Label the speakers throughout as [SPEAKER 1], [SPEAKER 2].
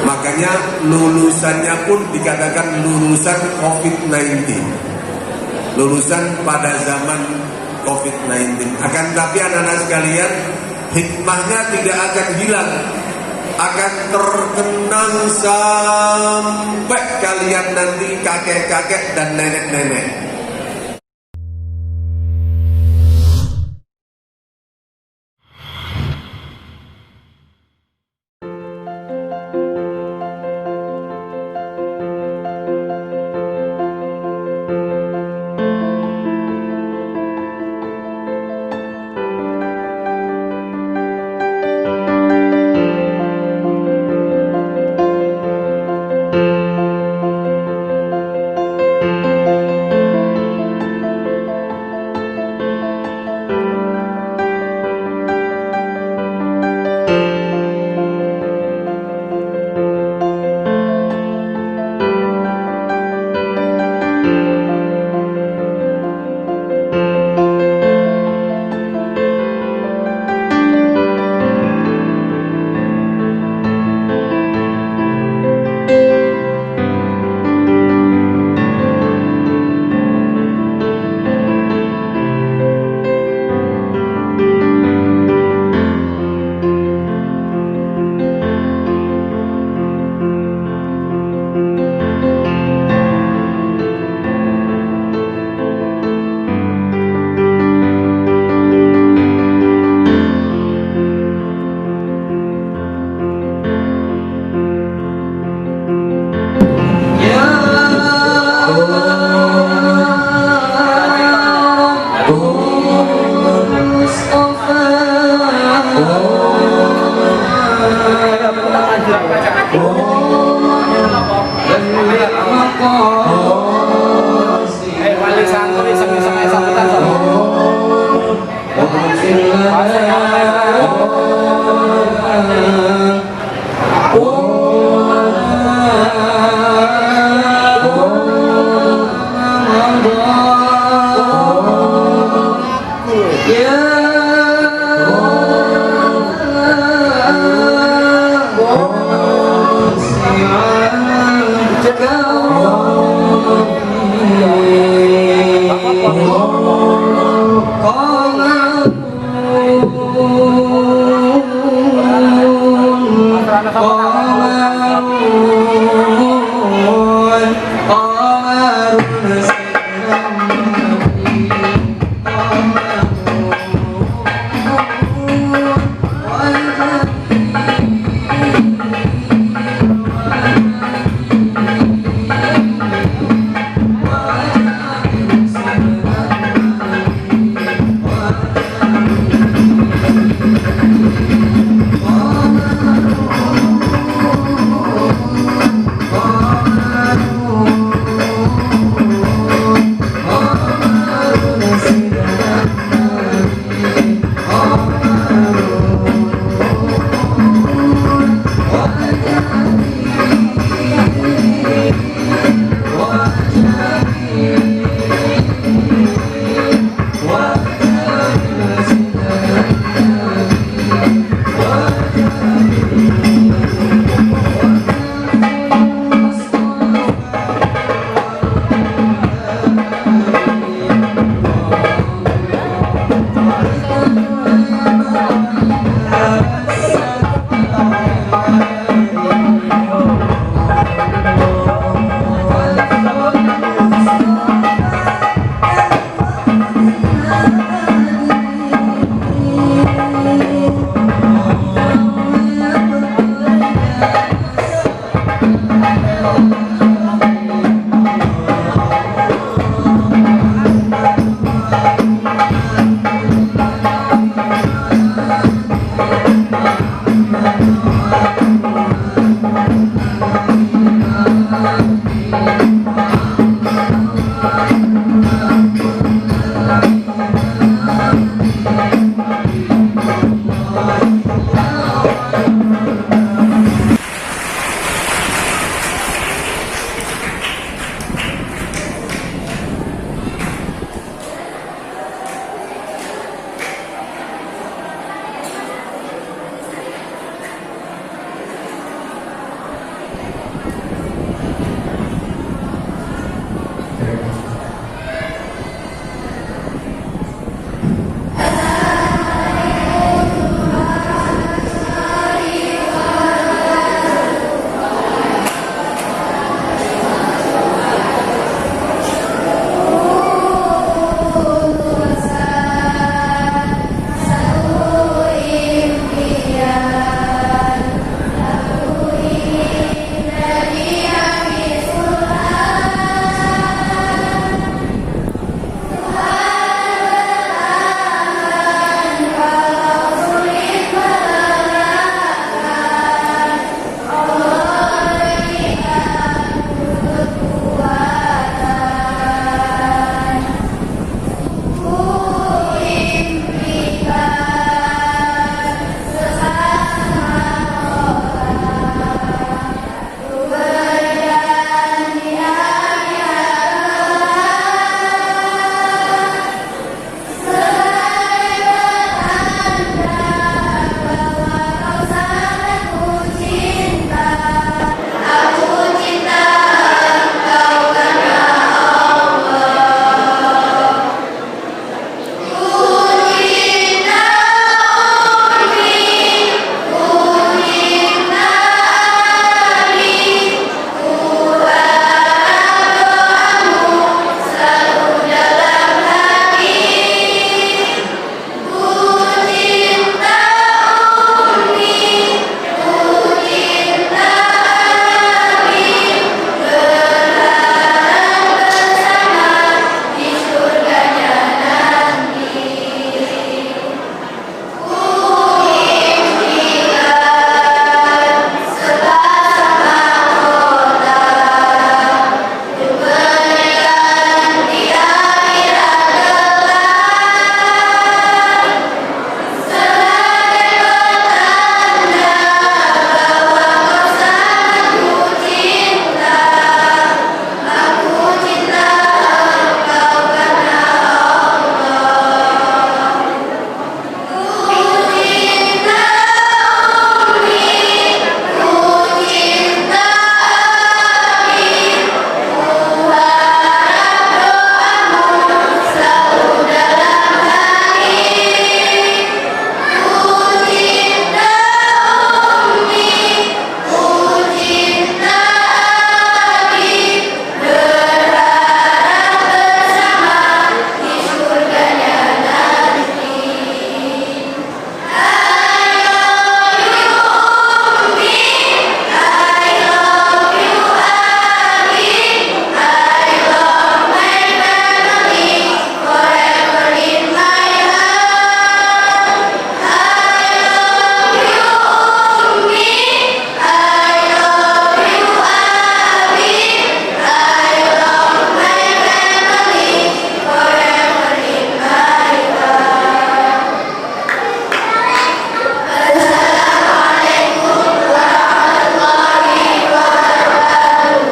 [SPEAKER 1] Makanya lulusannya pun dikatakan lulusan COVID-19, lulusan pada zaman COVID-19. Akan tapi anak-anak sekalian, hikmahnya tidak akan hilang, akan terkenang sampai kalian nanti kakek-kakek dan nenek-nenek.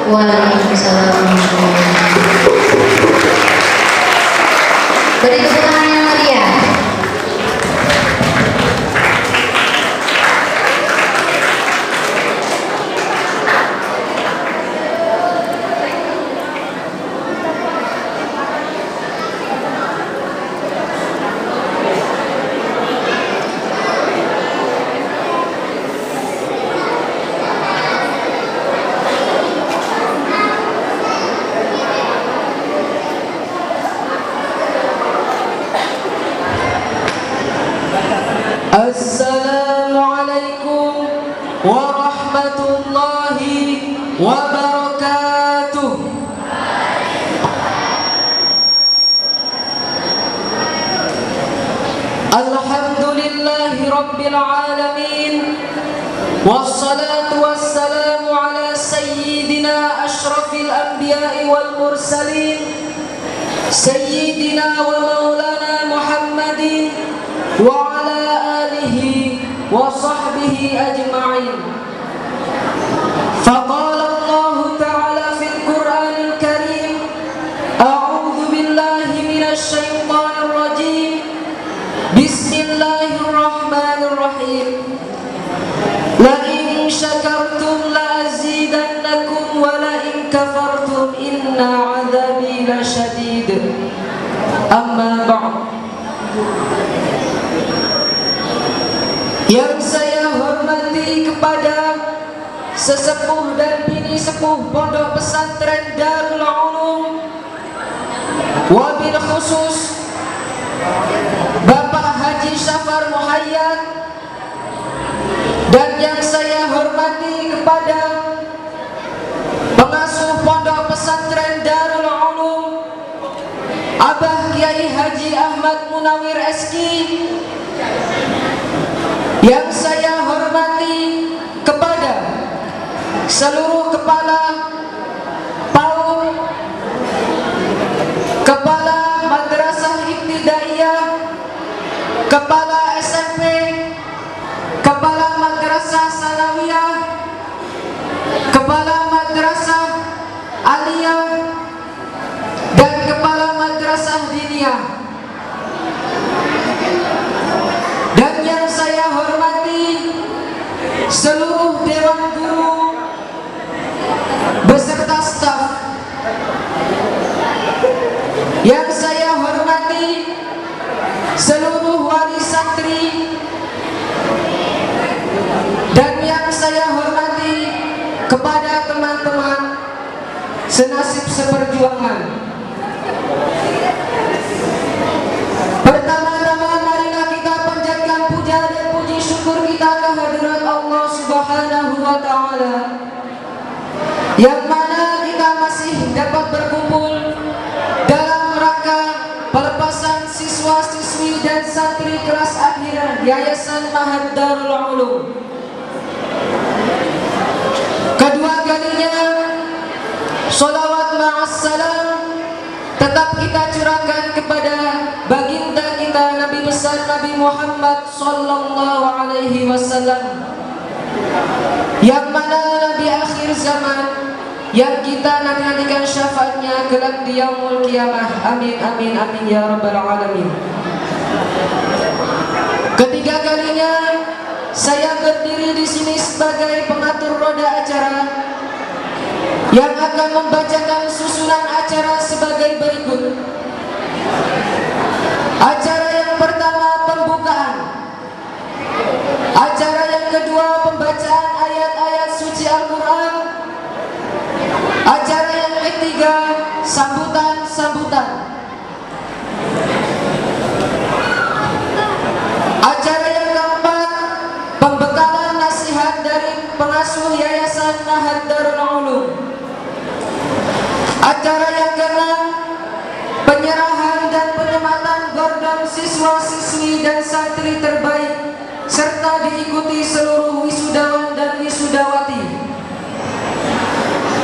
[SPEAKER 2] Waalaikumsalam warahmatullahi wabarakatuh. Beri tepuk tangan yang meriah.
[SPEAKER 3] Assalamualaikum warahmatullahi wabarakatuh. Alhamdulillahi rabbil alamin. Wassalatu wassalamu ala sayyidina ashrafil anbiya'i wal mursalin, sayyidina wa maulana Muhammadin wa ala alihi wa sahbihi ajma'in. Faqala Allah ta'ala fil Qur'anil Karim, a'udzu billahi minasy syaithanir rajim. Bismillahirrahmanirrahim. La in syakartum la azidannakum wa la in kafartum inna 'adzabi lasyadid. Amma ba'd. Yang saya hormati kepada sesepuh dan bini sepuh Pondok Pesantren Darul Ulum, wabil khusus Bapak Haji Syafar Muhayyad, dan yang saya hormati kepada pengasuh Pondok Pesantren Darul Ulum, Abah Kiai Haji Ahmad Munawir Eski. Yang saya hormati kepada seluruh kepala PAUD, kepala Madrasah Ibtidaiyah, kepala SMP, kepala Madrasah Sanawiyah, kepala Madrasah Aliyah, dan kepala Madrasah Diniyah. Dan yang saya hormati seluruh dewan guru beserta staf. Yang saya hormati seluruh wali santri. Dan yang saya hormati kepada teman-teman senasib seperjuangan. Pertama-tama marilah kita panjatkan puja dan puji syukur kita kehadirat Allah Subhanahu wa Ta'ala, yang mana kita masih dapat berkumpul dalam rangka pelepasan siswa-siswi dan santri kelas akhir Yayasan Ma'had Darul Ulum. Kedua kalinya sholawat ma'assalam tetap kita curahkan kepada baginda kita Nabi besar Nabi Muhammad sallallahu alaihi wasallam, yang mana Nabi akhir zaman yang kita nantikan syafaatnya kelak di yaumul qiyamah. Amin amin amin ya rabbal alamin. Ketiga kalinya saya berdiri di sini sebagai pengatur roda acara yang akan membacakan susunan acara sebagai berikut. Acara yang pertama pembukaan. Acara yang kedua pembacaan ayat-ayat suci Al-Quran. Acara yang ketiga sambutan-sambutan. Acara yang keempat pembekalan nasihat dari pengasuh Yayasan Ma'had Darul Ulum. Acara yang keenam penyerahan dan penyematan gordon siswa-siswi dan santri terbaik serta diikuti seluruh wisudawan dan wisudawati.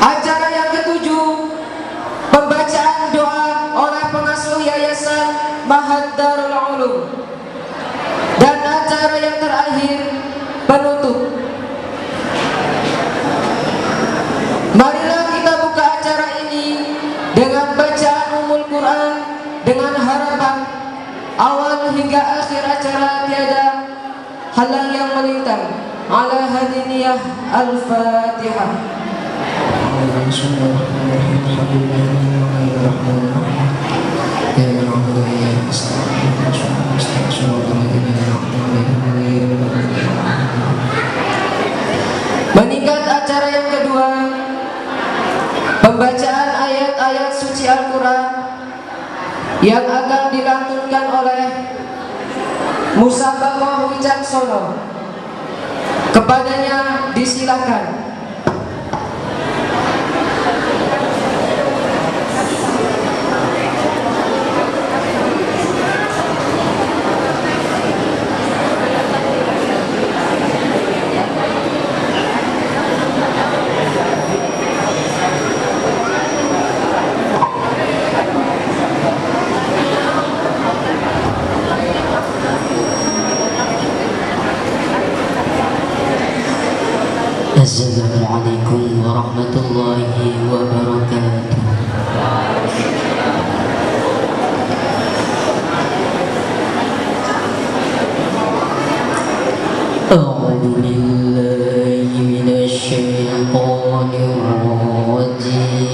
[SPEAKER 3] Acara yang ketujuh pembacaan doa oleh pengasuh Yayasan Ma'had Darul Ulum. Dan acara yang terakhir penutup. Marilah kita dengan harapan awal hingga akhir acara tiada halang yang melintang. Ala hadiniyah al-Fatihah. Meningkat acara yang kedua, pembacaan ayat-ayat suci Al-Quran yang akan dilantunkan oleh Musabaqah Wicaksono. Kepadanya disilakan.
[SPEAKER 4] Assalamualaikum warahmatullahi wabarakatuh. A'udzu billahi minasy syaithanir rajim.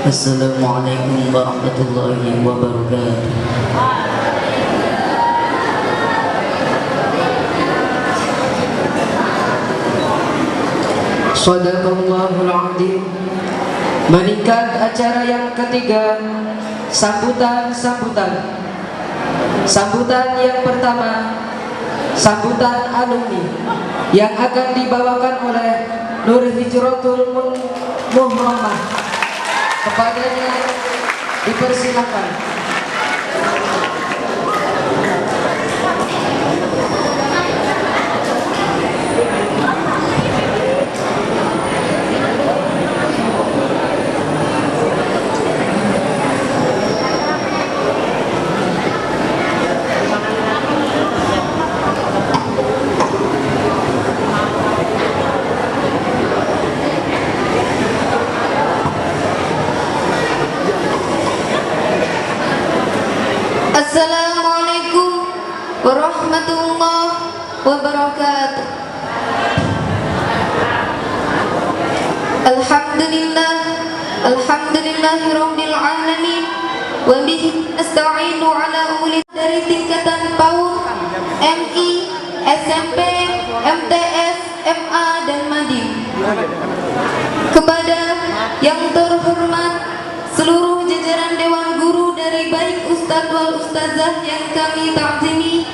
[SPEAKER 4] Assalamualaikum warahmatullahi wabarakatuh.
[SPEAKER 3] Shadaqallahul Azim. Meningkat acara yang ketiga, sambutan yang pertama, sambutan alumni yang akan dibawakan oleh Nur Hijratul Muhramah. Kepadanya dipersilakan.
[SPEAKER 2] Assalamualaikum warahmatullahi wabarakatuh. Alhamdulillahirabbil alamin wa bihi nasta'inu ala umuri dari tingkatan PAUD, MI, SMP, MTS, MA dan Madin. Kepada yang terhormat seluruh jajaran Dewan Guru dari baik Ustadz wal Ustazah yang kami takzimi,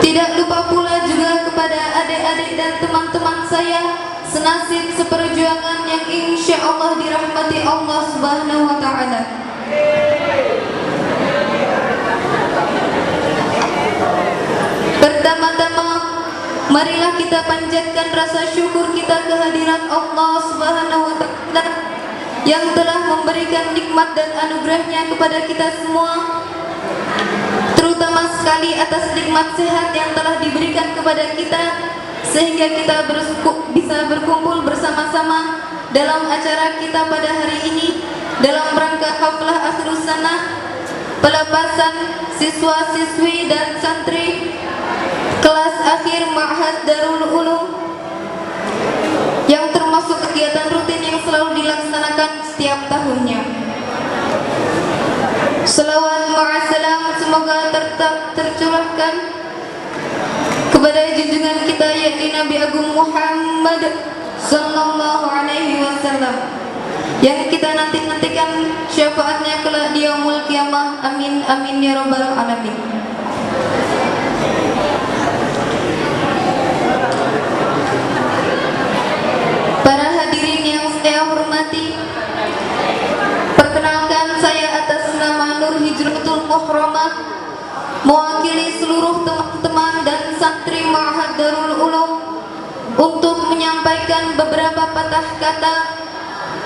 [SPEAKER 2] tidak lupa pula juga kepada adik-adik dan teman-teman saya senasib seperjuangan yang insya Allah dirahmati Allah Subhanahu wa Ta'ala. Pertama-tama, marilah kita panjatkan rasa syukur kita kehadirat Allah Subhanahu wa Ta'ala yang telah memberikan nikmat dan anugerahnya kepada kita semua, terutama sekali atas nikmat sehat yang telah diberikan kepada kita, sehingga kita bisa berkumpul bersama-sama dalam acara kita pada hari ini dalam rangka haflah akhirus sanah pelepasan siswa-siswi dan santri kelas akhir Ma'had Darul Ulum, yang termasuk kegiatan rutin yang selalu dilaksanakan setiap tahunnya. Selawat ma'asalam semoga tetap tercurahkan kepada junjungan kita yakni Nabi Agung Muhammad sallallahu alaihi wasallam, yang kita nantikan syafaatnya kelak di yaumul qiyamah. Amin amin ya rabbal alamin. Para hadirin yang saya hormati, perkenalkan saya atas nama Nur Hijratul Muhramah, mewakili seluruh teman-teman dan santri Ma'had Darul Ulum untuk menyampaikan beberapa patah kata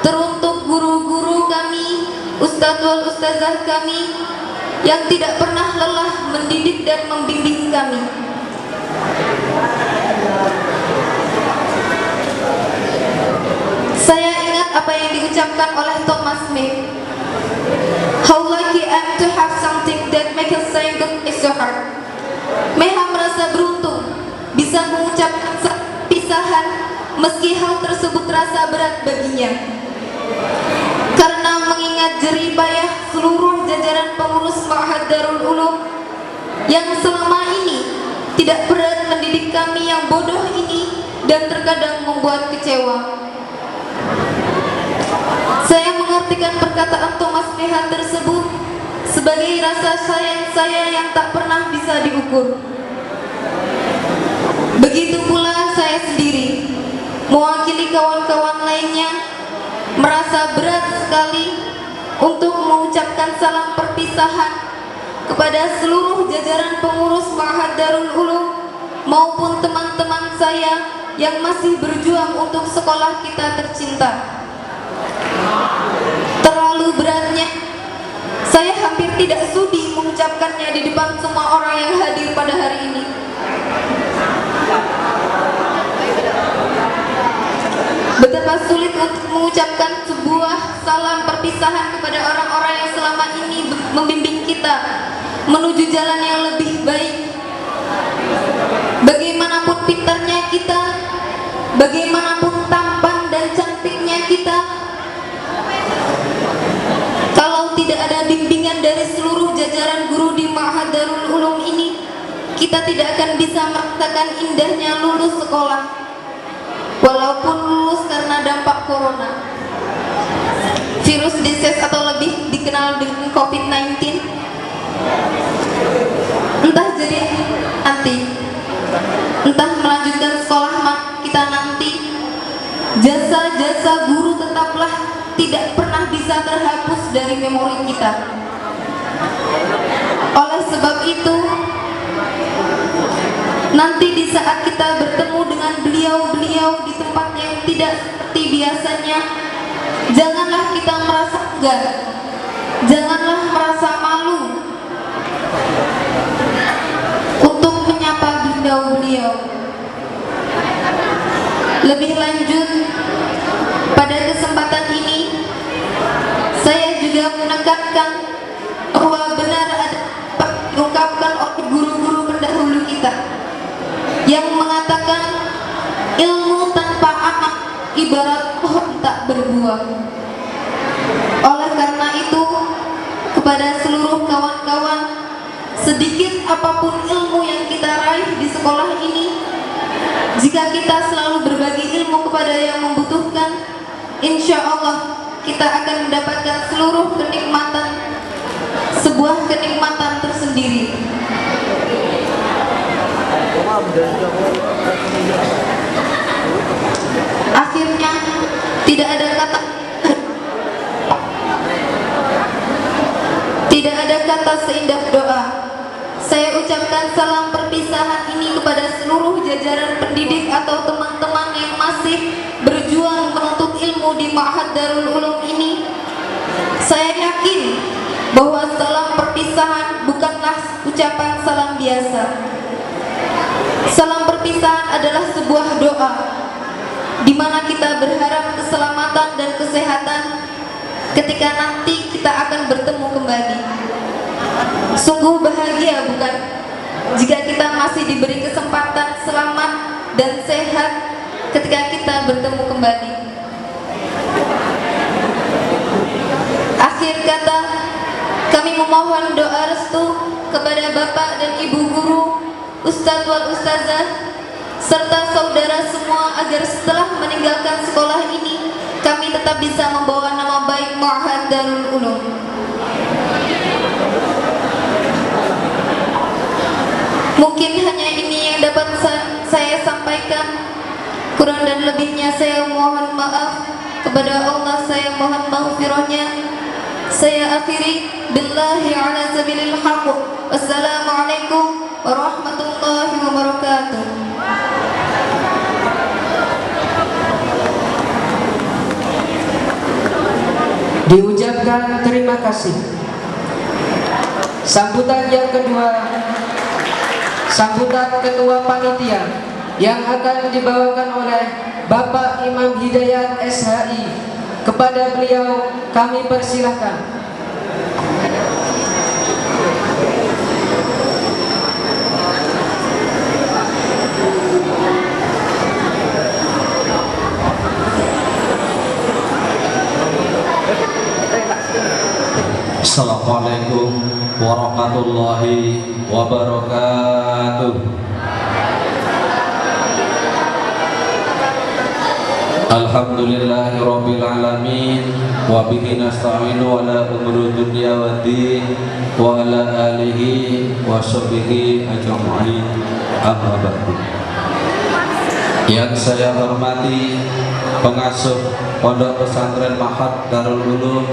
[SPEAKER 2] teruntuk guru-guru kami, ustadz wal ustazah kami yang tidak pernah lelah mendidik dan membimbing kami. Saya ingat apa yang diucapkan oleh Thomas May. How lucky I am to have something that makes us say good is so hard. Meha merasa beruntung bisa mengucapkan pisahan meski hal tersebut terasa berat baginya, karena mengingat jerih payah seluruh jajaran pengurus Ma'had Darul Ulum yang selama ini tidak berat mendidik kami yang bodoh ini dan terkadang membuat kecewa. Saya mengartikan perkataan Thomas Meha tersebut sebagai rasa sayang saya yang tak pernah bisa diukur. Begitu pula saya sendiri, mewakili kawan-kawan lainnya, merasa berat sekali untuk mengucapkan salam perpisahan kepada seluruh jajaran pengurus Ma'had Darul Ulum maupun teman-teman saya yang masih berjuang untuk sekolah kita tercinta. Terlalu beratnya, saya hampir tidak sudi mengucapkannya di depan semua orang yang hadir pada hari ini. Betapa sulit untuk mengucapkan sebuah salam perpisahan kepada orang-orang yang selama ini membimbing kita menuju jalan yang lebih baik. Bagaimanapun pintarnya kita, bagaimanapun tampan dan cantiknya kita, ada bimbingan dari seluruh jajaran guru di Ma'had Darul Ulum ini, kita tidak akan bisa merasakan indahnya lulus sekolah, walaupun lulus karena dampak corona. Virus disease atau lebih dikenal dengan COVID-19, entah jadi nanti, entah melanjutkan sekolah kita nanti, jasa-jasa guru tetaplah tidak pernah bisa terhapus dari memori kita. Oleh sebab itu, nanti di saat kita bertemu dengan beliau-beliau di tempat yang tidak seperti biasanya, janganlah kita merasa enggan, janganlah merasa malu untuk menyapa beliau-beliau. Lebih lanjut, pada kesempatan ini saya juga menekankan bahwa benar ada diungkapkan oleh guru-guru pendahulu kita yang mengatakan ilmu tanpa anak ibarat pohon tak berbuah. Oleh karena itu, kepada seluruh kawan-kawan, sedikit apapun ilmu yang kita raih di sekolah ini, jika kita selalu berbagi ilmu kepada yang membutuhkan, insya Allah kita akan mendapatkan seluruh kenikmatan, sebuah kenikmatan tersendiri. Akhirnya tidak ada kata seindah doa. Saya ucapkan salam perpisahan ini kepada seluruh jajaran pendidik atau teman-teman yang masih berjuang menuntut ilmu di Ma'had Darul Ulum ini. Saya yakin bahwa salam perpisahan bukanlah ucapan salam biasa. Salam perpisahan adalah sebuah doa di mana kita berharap keselamatan dan kesehatan ketika nanti kita akan bertemu kembali. Sungguh bahagia bukan jika kita masih diberi kesempatan selamat dan sehat ketika kita bertemu kembali. Akhir kata, kami memohon doa restu kepada Bapak dan Ibu Guru, Ustadz wal Ustazah, serta saudara semua agar setelah meninggalkan sekolah ini kami tetap bisa membawa nama baik Ma'had Darul Ulum. Mungkin hanya ini yang dapat saya sampaikan. Kurang dan lebihnya saya mohon maaf kepada Allah, saya mohon maghfirahnya. Saya akhiri billahi ala sabilil haqq. Wassalamualaikum warahmatullahi wabarakatuh.
[SPEAKER 3] Diucapkan terima kasih. Sambutan yang kedua, sambutan ketua panitia yang akan dibawakan oleh Bapak Imam Hidayat SHI. Kepada beliau kami persilahkan.
[SPEAKER 5] Assalamualaikum warahmatullahi wabarakatuh. Alhamdulillahirabbil alamin wa bihi nasta'inu ala umuri dunya waddin wa ala alihi wa sahbihi ajma'in. Amma ba'du. Yang saya hormati pengasuh Pondok Pesantren Ma'had Darul Ulum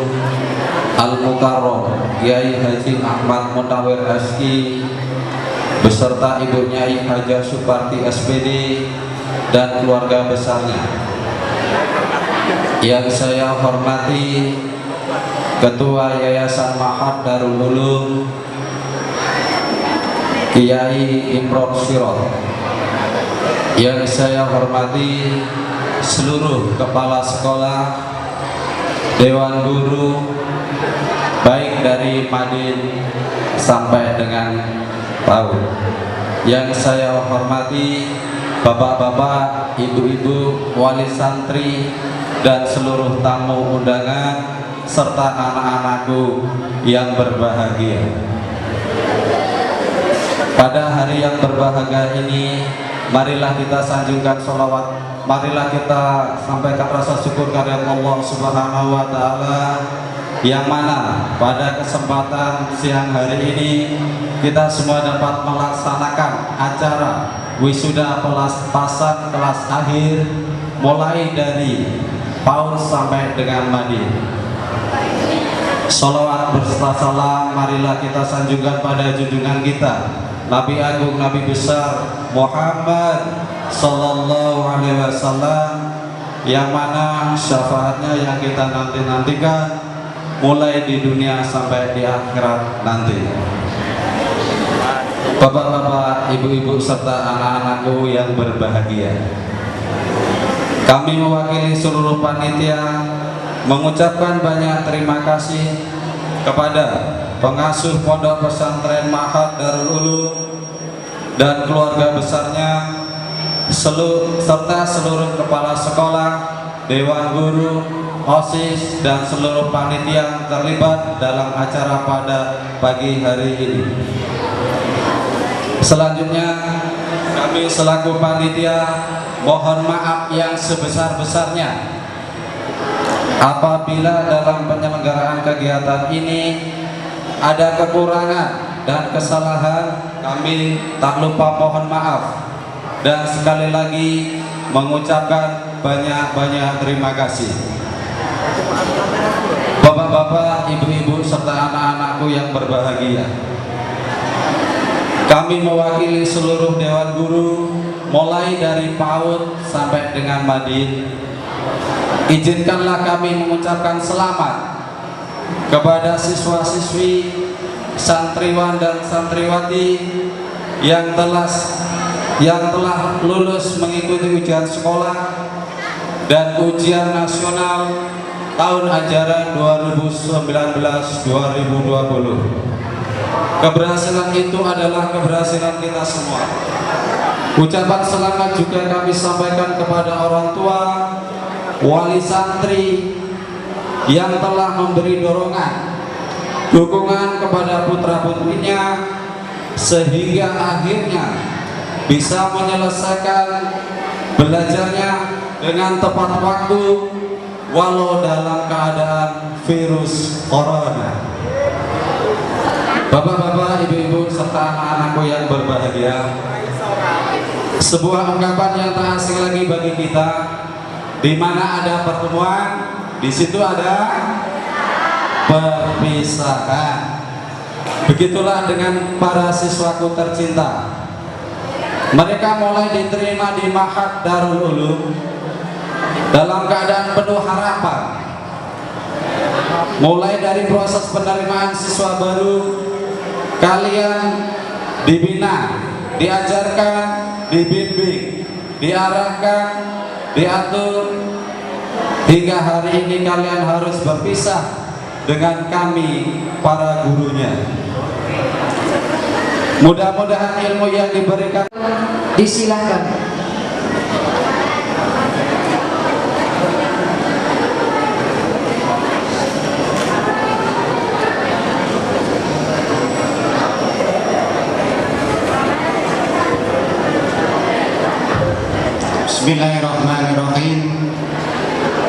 [SPEAKER 5] Al-Mukarram Kiai Haji Ahmad Mutawir SI beserta Ibu Nyai Hajah Suparti SPD dan keluarga besarnya. Yang saya hormati Ketua Yayasan Ma'had Darul Ulum Kiai Imron Sirot. Yang saya hormati seluruh kepala sekolah, dewan guru, baik dari Madin sampai dengan PAUD. Yang saya hormati bapak-bapak, ibu-ibu, wali santri, dan seluruh tamu undangan serta anak-anakku yang berbahagia. Pada hari yang berbahagia ini, marilah kita sanjungkan sholawat, marilah kita sampaikan rasa syukur kepada Allah Subhanahu wa Ta'ala, yang mana pada kesempatan siang hari ini kita semua dapat melaksanakan acara wisuda pasan kelas akhir mulai dari PAUD sampai dengan Madin. Sholawat berserta salam marilah kita sanjungkan pada junjungan kita Nabi Agung Nabi besar Muhammad Sallallahu Alaihi Wasallam, yang mana syafaatnya yang kita nantikan mulai di dunia sampai di akhirat nanti. Bapak-bapak, ibu-ibu serta anak-anakku yang berbahagia, kami mewakili seluruh panitia mengucapkan banyak terima kasih kepada pengasuh Pondok Pesantren Ma'had Darul Ulum dan keluarga besarnya, serta seluruh kepala sekolah, dewan guru, OSIS, dan seluruh panitia yang terlibat dalam acara pada pagi hari ini. Selanjutnya, kami selaku panitia mohon maaf yang sebesar-besarnya apabila dalam penyelenggaraan kegiatan ini ada kekurangan dan kesalahan. Kami tak lupa mohon maaf dan sekali lagi mengucapkan banyak-banyak terima kasih. Bapak-bapak, ibu-ibu serta anak-anakku yang berbahagia, kami mewakili seluruh dewan guru mulai dari PAUD sampai dengan Madin. Izinkanlah kami mengucapkan selamat kepada siswa-siswi, santriwan dan santriwati yang telah lulus mengikuti ujian sekolah dan ujian nasional tahun ajaran 2019-2020. Keberhasilan itu adalah keberhasilan kita semua. Ucapan selamat juga kami sampaikan kepada orang tua, wali santri yang telah memberi dukungan kepada putra-putrinya sehingga akhirnya bisa menyelesaikan belajarnya dengan tepat waktu walau dalam keadaan virus corona. Bapak-bapak, ibu-ibu serta anak-anakku yang berbahagia, sebuah ungkapan yang tak asing lagi bagi kita, di mana ada pertemuan, di situ ada perpisahan. Begitulah dengan para siswaku tercinta. Mereka mulai diterima di Ma'had Darul Ulum dalam keadaan penuh harapan. Mulai dari proses penerimaan siswa baru, kalian dibina, diajarkan, dibimbing, diarahkan, diatur, hingga hari ini kalian harus berpisah dengan kami para gurunya. Mudah-mudahan ilmu yang diberikan,
[SPEAKER 3] Disilahkan.
[SPEAKER 6] Bismillahirrahmanirrahim.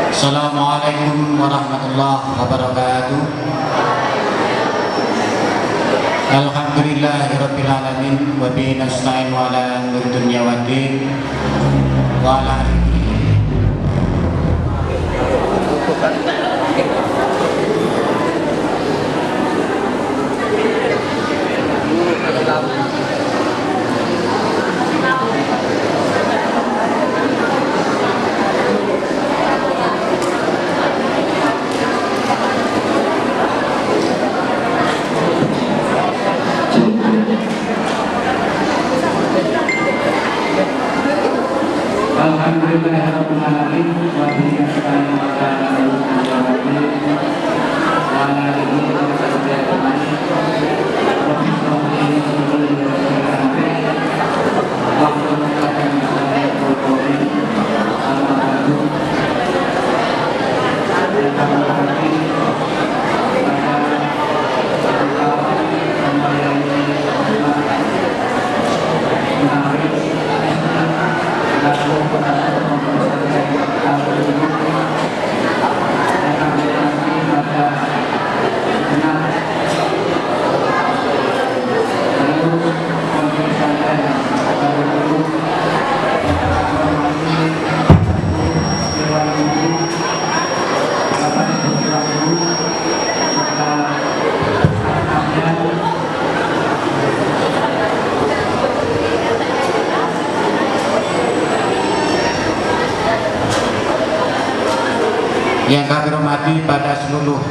[SPEAKER 6] Assalamualaikum warahmatullahi wabarakatuh. Alhamdulillahirabbil alamin wa bihi nasta'in wa ala umuri dunya waddin wa ala Yang kami hormati pada seluruh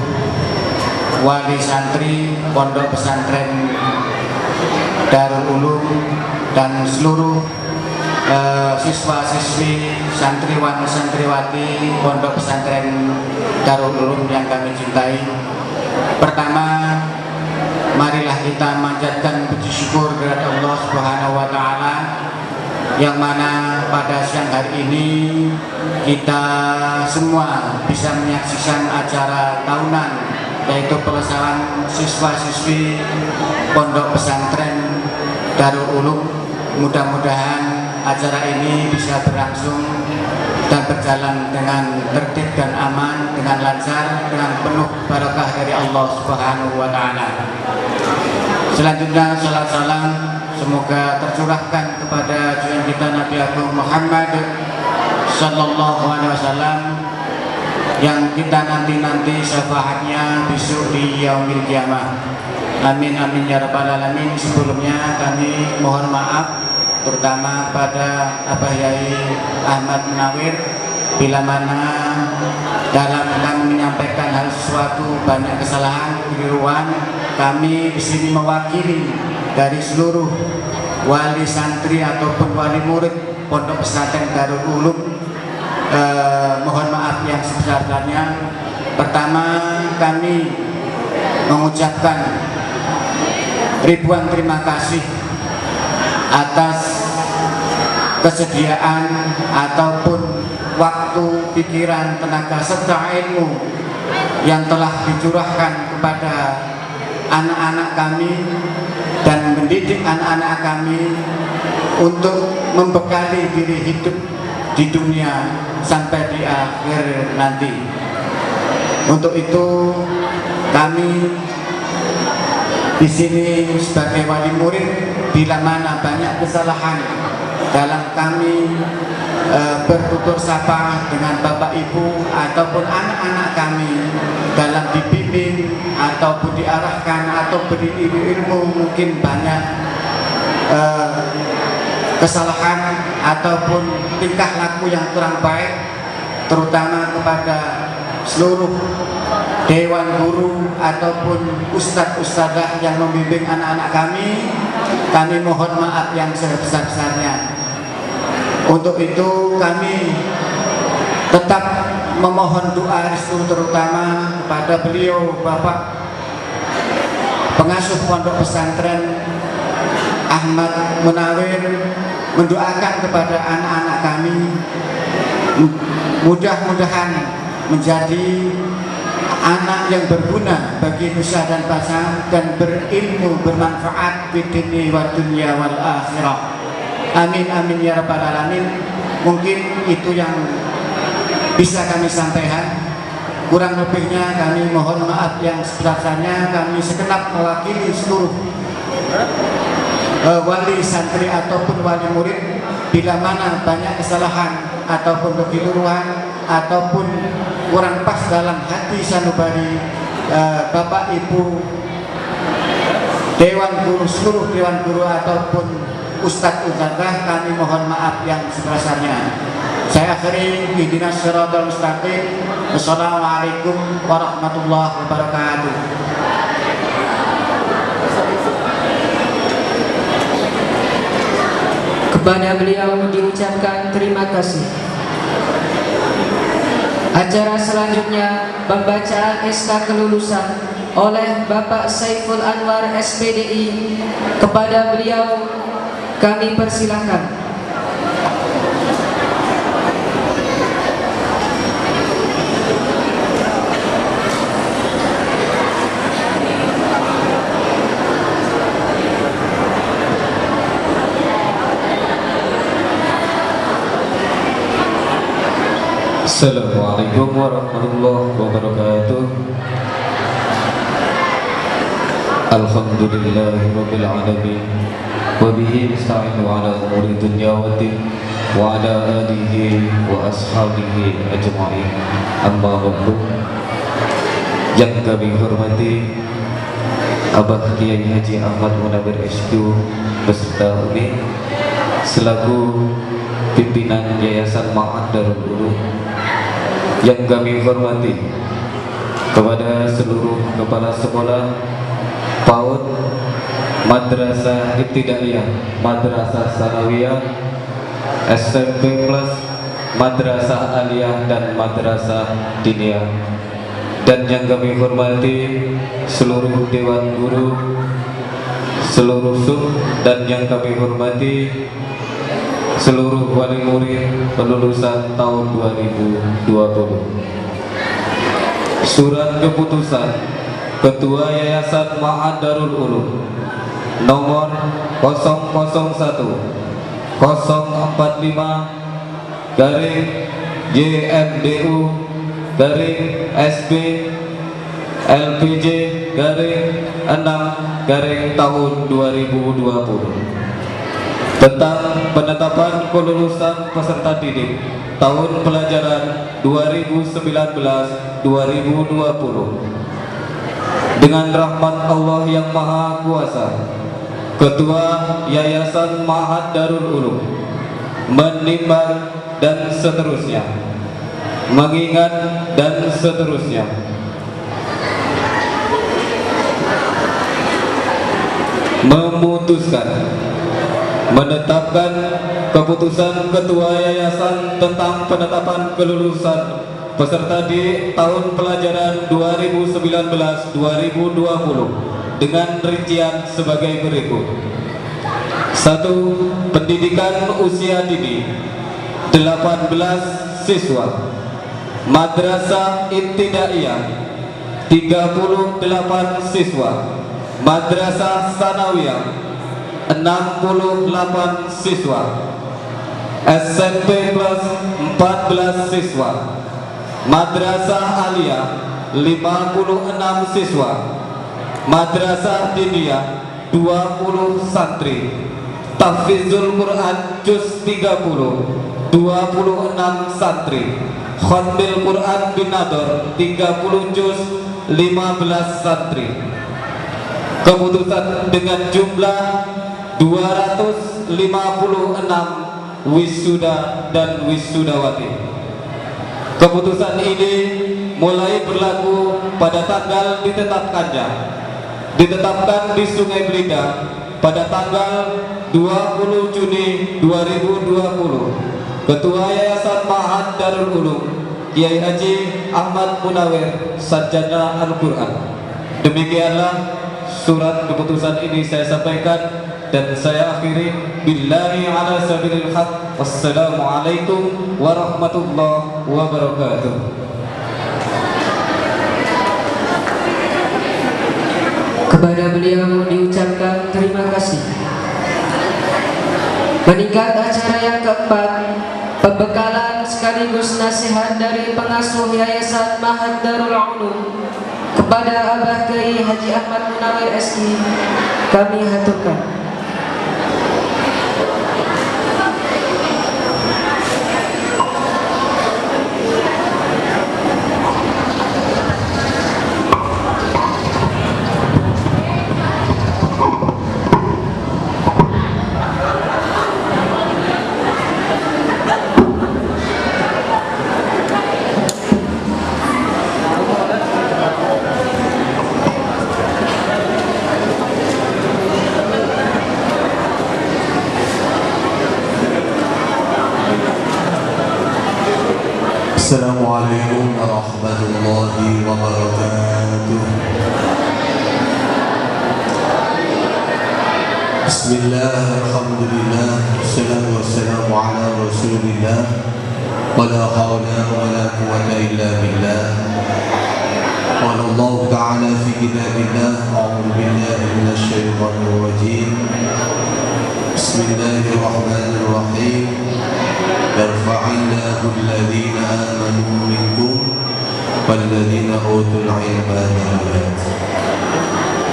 [SPEAKER 6] wali santri Pondok Pesantren Darul Ulum dan seluruh siswa-siswi santriwan santriwati Pondok Pesantren Darul Ulum yang kami cintai. Pertama, marilah kita manjatkan puji syukur kepada Allah Subhanahu wa taala yang mana pada siang hari ini kita semua bisa menyaksikan acara tahunan, yaitu pelesaran siswa-siswi Pondok Pesantren Darul Ulum. Mudah-mudahan acara ini bisa berlangsung dan berjalan dengan tertib dan aman, dengan lancar, dengan penuh barakah dari Allah Subhanahu wa taala. Selanjutnya salam salam semoga tercurahkan kepada junjungan kita Nabi Agung Muhammad sallallahu alaihi wasallam yang kita nanti syafaatnya besok di yaumil kiamah. Amin amin ya rabbal alamin. Sebelumnya kami mohon maaf terutama pada Abah Yai Ahmad Munawir bila mana dalam kami menyampaikan hal sesuatu banyak kesalahan keliruan. Kami di sini mewakili dari seluruh wali santri ataupun wali murid Pondok Pesantren Darul Ulum, mohon maaf yang sebesar-besarnya. Pertama, kami mengucapkan ribuan terima kasih atas kesediaan ataupun waktu, pikiran, tenaga serta ilmu yang telah dicurahkan kepada anak-anak kami dan mendidik anak-anak kami untuk membekali diri hidup di dunia sampai di akhir nanti. Untuk itu kami di sini sebagai wali murid bila mana banyak kesalahan dalam kami bertutur sapa dengan Bapak Ibu ataupun anak-anak kami dalam dibimbing ataupun diarahkan atau beri ilmu, mungkin banyak kesalahan ataupun tingkah laku yang kurang baik, terutama kepada seluruh dewan guru ataupun ustadz-ustadzah yang membimbing anak-anak kami mohon maaf yang sebesar-besarnya. Untuk itu kami tetap memohon doa restu terutama kepada beliau Bapak pengasuh Pondok Pesantren Ahmad Munawir, mendoakan kepada anak-anak kami mudah-mudahan menjadi anak yang berguna bagi nusa dan bangsa dan berilmu bermanfaat di dunia wa dunya wal akhirah. Amin amin ya rabbal alamin. Mungkin itu yang bisa kami sampaikan. Kurang lebihnya kami mohon maaf yang sebesar-besarnya. Kami segenap mewakili seluruh wali santri ataupun wali murid bila mana banyak kesalahan ataupun kekeliruan ataupun kurang pas dalam hati sanubari Bapak Ibu Dewan Guru, seluruh Dewan Guru ataupun Ustadz-Ustadzah, kami mohon maaf yang sebesar-besarnya. Saya akhiri ihdinas siratal mustaqim. Wassalamualaikum warahmatullahi wabarakatuh.
[SPEAKER 3] Kepada beliau diucapkan terima kasih. Acara selanjutnya pembacaan SK kelulusan oleh Bapak Saiful Anwar SPDI. Kepada beliau kami persilakan.
[SPEAKER 5] Assalamualaikum warahmatullahi wabarakatuh. Alhamdulillahirabbil alamin. Wa bihi nasta'inu ala umuri dunya waddin wa ala alihi wa ashabihi ajma'in. Amma ba'du. Yang kami hormati Abah Kiai Haji Ahmad Munawir SQ beserta Umi selaku pimpinan Yayasan Ma'had Darul Ulum Yang kami hormati kepada seluruh kepala sekolah PAUD, Madrasah Ibtidaiyah, Madrasah Sanawiyah, SMP Plus, Madrasah Aliyah dan Madrasah Diniyah. Dan yang kami hormati seluruh dewan guru, seluruh sub, dan yang kami hormati seluruh wali murid pelulusan tahun 2020. Surat keputusan Ketua Yayasan Ma'had Darul Ulum nomor 001 045 garing YMDU garing SP LPJ garing 6 garing tahun 2020 tentang penetapan kelulusan peserta didik tahun pelajaran 2019-2020. Dengan rahmat Allah yang Maha Kuasa, Ketua Yayasan Ma'had Darul Ulum menimbang dan seterusnya, mengingat dan seterusnya, memutuskan menetapkan keputusan Ketua Yayasan tentang penetapan kelulusan peserta di tahun pelajaran 2019-2020 dengan rincian sebagai berikut. 1. Pendidikan usia dini 18 siswa, Madrasah Ibtidaiyah 38 siswa, Madrasah Sanawiyah 68 siswa, SMP Plus 14 siswa, Madrasah Aliyah 56 siswa, Madrasah Diniyah 20 santri, Tahfizul Quran Juz 30 26 santri, Khatmil Quran bin Nador 30 juz 15 santri. Keputusan dengan jumlah 256 wisuda dan wisudawati. Keputusan ini mulai berlaku pada tanggal ditetapkan di Sungai Belinda pada tanggal 20 Juni 2020. Ketua Yayasan Ma'had Darul Ulum Kiai Haji Ahmad Munawir Sarjana Al-Quran. Demikianlah surat keputusan ini saya sampaikan dan saya akhiri. Billahi ala sabilil haq. Wassalamualaikum warahmatullahi wabarakatuh.
[SPEAKER 3] Kepada beliau diucapkan terima kasih. Meningkat acara yang keempat, pembekalan sekaligus nasihat dari pengasuh Yayasan Ma'had Darul Ulum kepada Abah Kiai Haji Ahmad Munawir SI kami haturkan.
[SPEAKER 1] Assalamualaikum warahmatullahi wabarakatuh. Bismillah, alhamdulillah, wassalatu wassalamu ala rasulillah, wala hawla wala quwwata illa billah. Qala Allah ta'ala fi kitabillah, a'udzu billahi minasy syaithanir rajim. Bismillahirrahmanirrahim. Yarfa'illahu alladhina amanu minkum walladhina utul ilma darajat.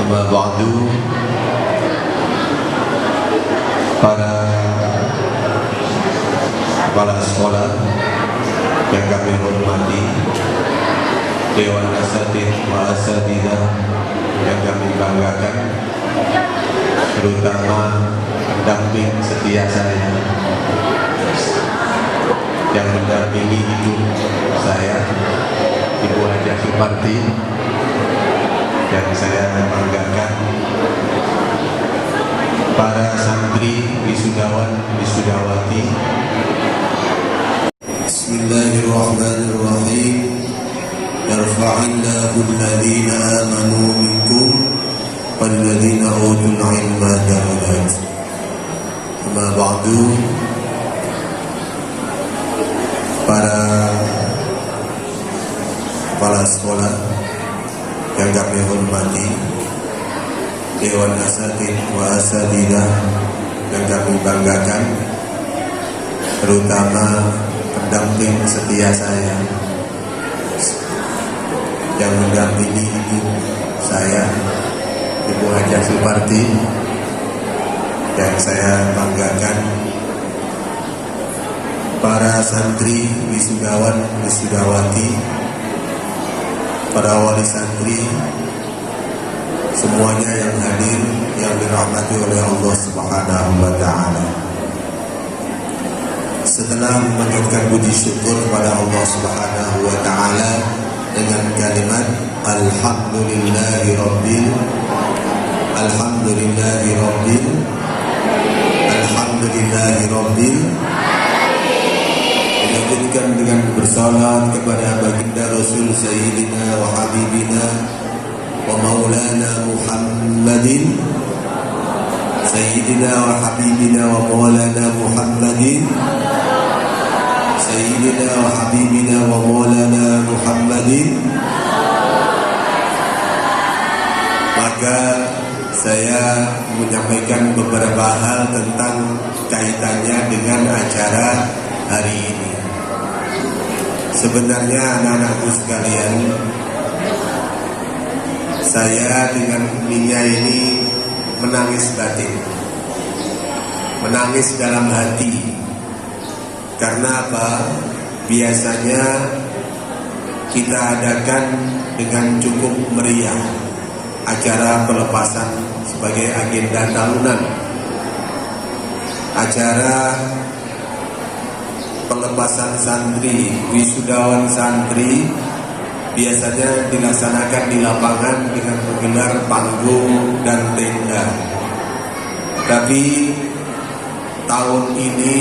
[SPEAKER 1] Amma ba'du. Para kepala sekolah yang kami hormati, Dewan Asatidz wa Asatidzah yang kami banggakan, terutama pendamping setia saya yang mendampingi hidup saya, Suparti yang saya banggakan, para santri, wisudawan, wisudawati. Bismillahirrahmanirrahim. Yarfa'illahu alladhina amanu minkum walladhina utul ilma darajat. Amma ba'du. Para kepala sekolah yang kami hormati, Dewan Asatidz wa Asatidzah yang kami banggakan, terutama pendamping setia saya yang mendampingi ibu saya, Ibu Haja Suparti, yang saya banggakan, para santri, wisudawan, wisudawati, para wali santri, semuanya yang hadir, yang dirahmati oleh Allah Subhanahu wa Ta'ala. Setelah memanjatkan puji syukur kepada Allah Subhanahu wa Ta'ala dengan kalimat Alhamdulillahi Rabbil dilanjutkan dengan bersalat kepada baginda Rasul Sayyidina wa Habibina wa Maulana Muhammadin, Sayyidina wa Habibina wa Maulana Muhammadin, Sayyidina wa Habibina wa Maulana Muhammadin. Maka saya menyampaikan beberapa hal tentang kaitannya dengan acara hari ini. Sebenarnya anak-anakku sekalian, saya dengan Minya ini menangis batin, menangis dalam hati. Karena apa? Biasanya kita adakan dengan cukup meriah acara pelepasan sebagai agenda tahunan. Acara pelepasan santri, wisudawan santri biasanya dilaksanakan di lapangan dengan menggelar panggung dan tenda. Tapi tahun ini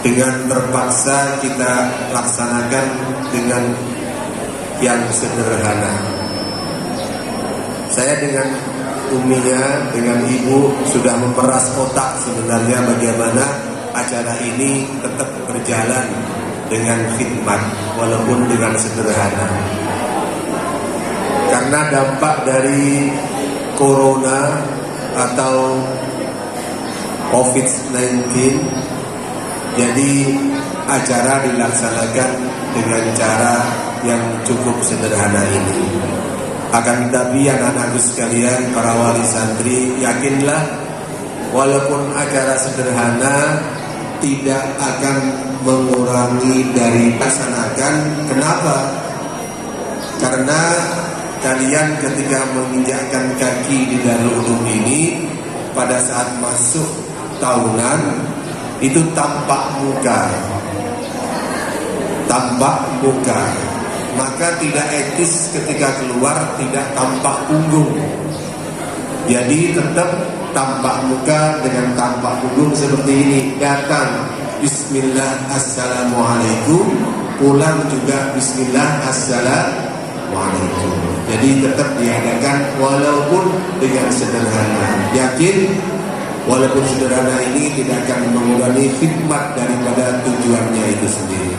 [SPEAKER 1] dengan terpaksa kita laksanakan dengan yang sederhana. Saya dengan uminya, dengan ibu sudah memperas otak sebenarnya bagaimana acara ini tetap berjalan dengan khidmat walaupun dengan sederhana. Karena dampak dari corona atau COVID-19, jadi acara dilaksanakan dengan cara yang cukup sederhana ini. Akan tetapi anak-anakku sekalian, para wali santri, yakinlah walaupun acara sederhana tidak akan mengurangi dari laksanakan. Kenapa? Karena kalian ketika menginjakkan kaki di Darul Ulum ini, pada saat masuk tahunan itu tampak muka, maka tidak etis ketika keluar tidak tampak punggung. Jadi tetap tampak muka dengan tampak punggung seperti ini. Datang Bismillah Assalamualaikum, pulang juga Bismillah Assalamualaikum. Jadi tetap diadakan walaupun dengan sederhana. Yakin walaupun sederhana ini tidak akan mengurangi khidmat daripada tujuannya itu sendiri.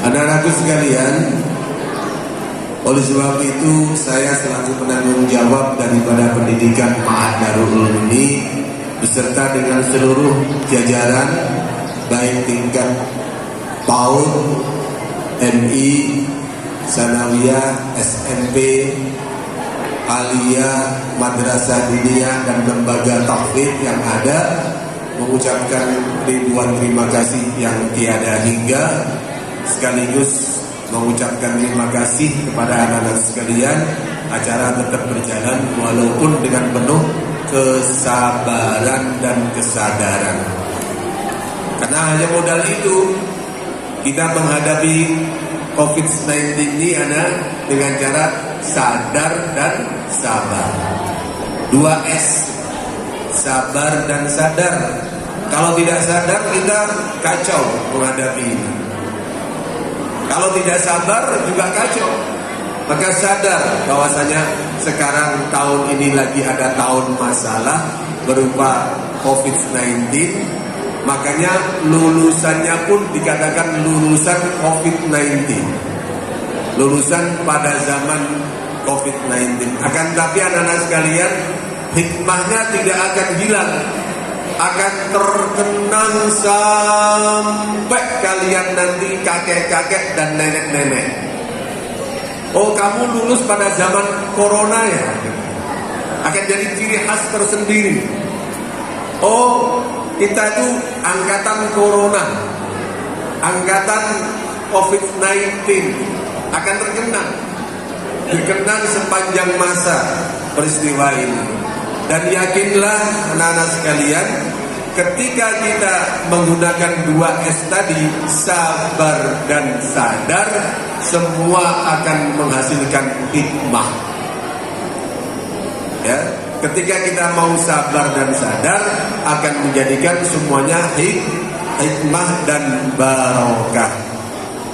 [SPEAKER 1] Anak-anakku sekalian, oleh sebab itu saya selaku penanggung jawab daripada pendidikan Ma'had Darul Ulum ini beserta dengan seluruh jajaran baik tingkat PAUD, MI, Sanawiyah, SMP, Aliyah, Madrasah Diniyah dan lembaga tahfidz yang ada, mengucapkan ribuan terima kasih yang tiada hingga, sekaligus mengucapkan terima kasih kepada anak-anak sekalian. Acara tetap berjalan walaupun dengan penuh kesabaran dan kesadaran. Karena hanya modal itu kita menghadapi COVID-19 ini ada dengan cara sadar dan sabar. 2S, sabar dan sadar. Kalau tidak sadar kita kacau menghadapi ini. Kalau tidak sabar juga kacau. Maka sadar bahwasanya sekarang tahun ini lagi ada tahun masalah berupa COVID-19. Makanya lulusannya pun dikatakan lulusan COVID-19, lulusan pada zaman COVID-19. Akan tapi anak-anak sekalian, hikmahnya tidak akan hilang, akan terkenang sampai kalian nanti kakek-kakek dan nenek-nenek. Oh, kamu lulus pada zaman corona ya? Akan jadi ciri khas tersendiri. Oh, kita itu angkatan corona, angkatan COVID-19, akan terkenang sepanjang masa peristiwa ini. Dan yakinlah anak-anak sekalian, ketika kita menggunakan 2S tadi, sabar dan sadar, semua akan menghasilkan hikmah. Ya, ketika kita mau sabar dan sadar, akan menjadikan semuanya hikmah dan barokah.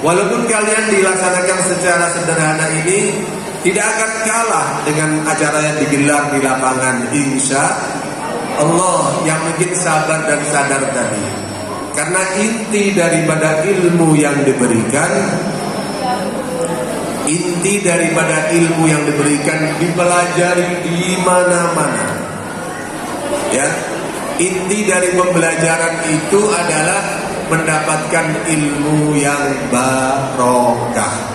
[SPEAKER 1] Walaupun kalian dilaksanakan secara sederhana ini, tidak akan kalah dengan acara yang digelar di lapangan, insya Allah, yang bikin sabar dan sadar tadi. Karena inti daripada ilmu yang diberikan, inti daripada ilmu yang diberikan dipelajari di mana-mana. Ya, inti dari pembelajaran itu adalah mendapatkan ilmu yang barokah.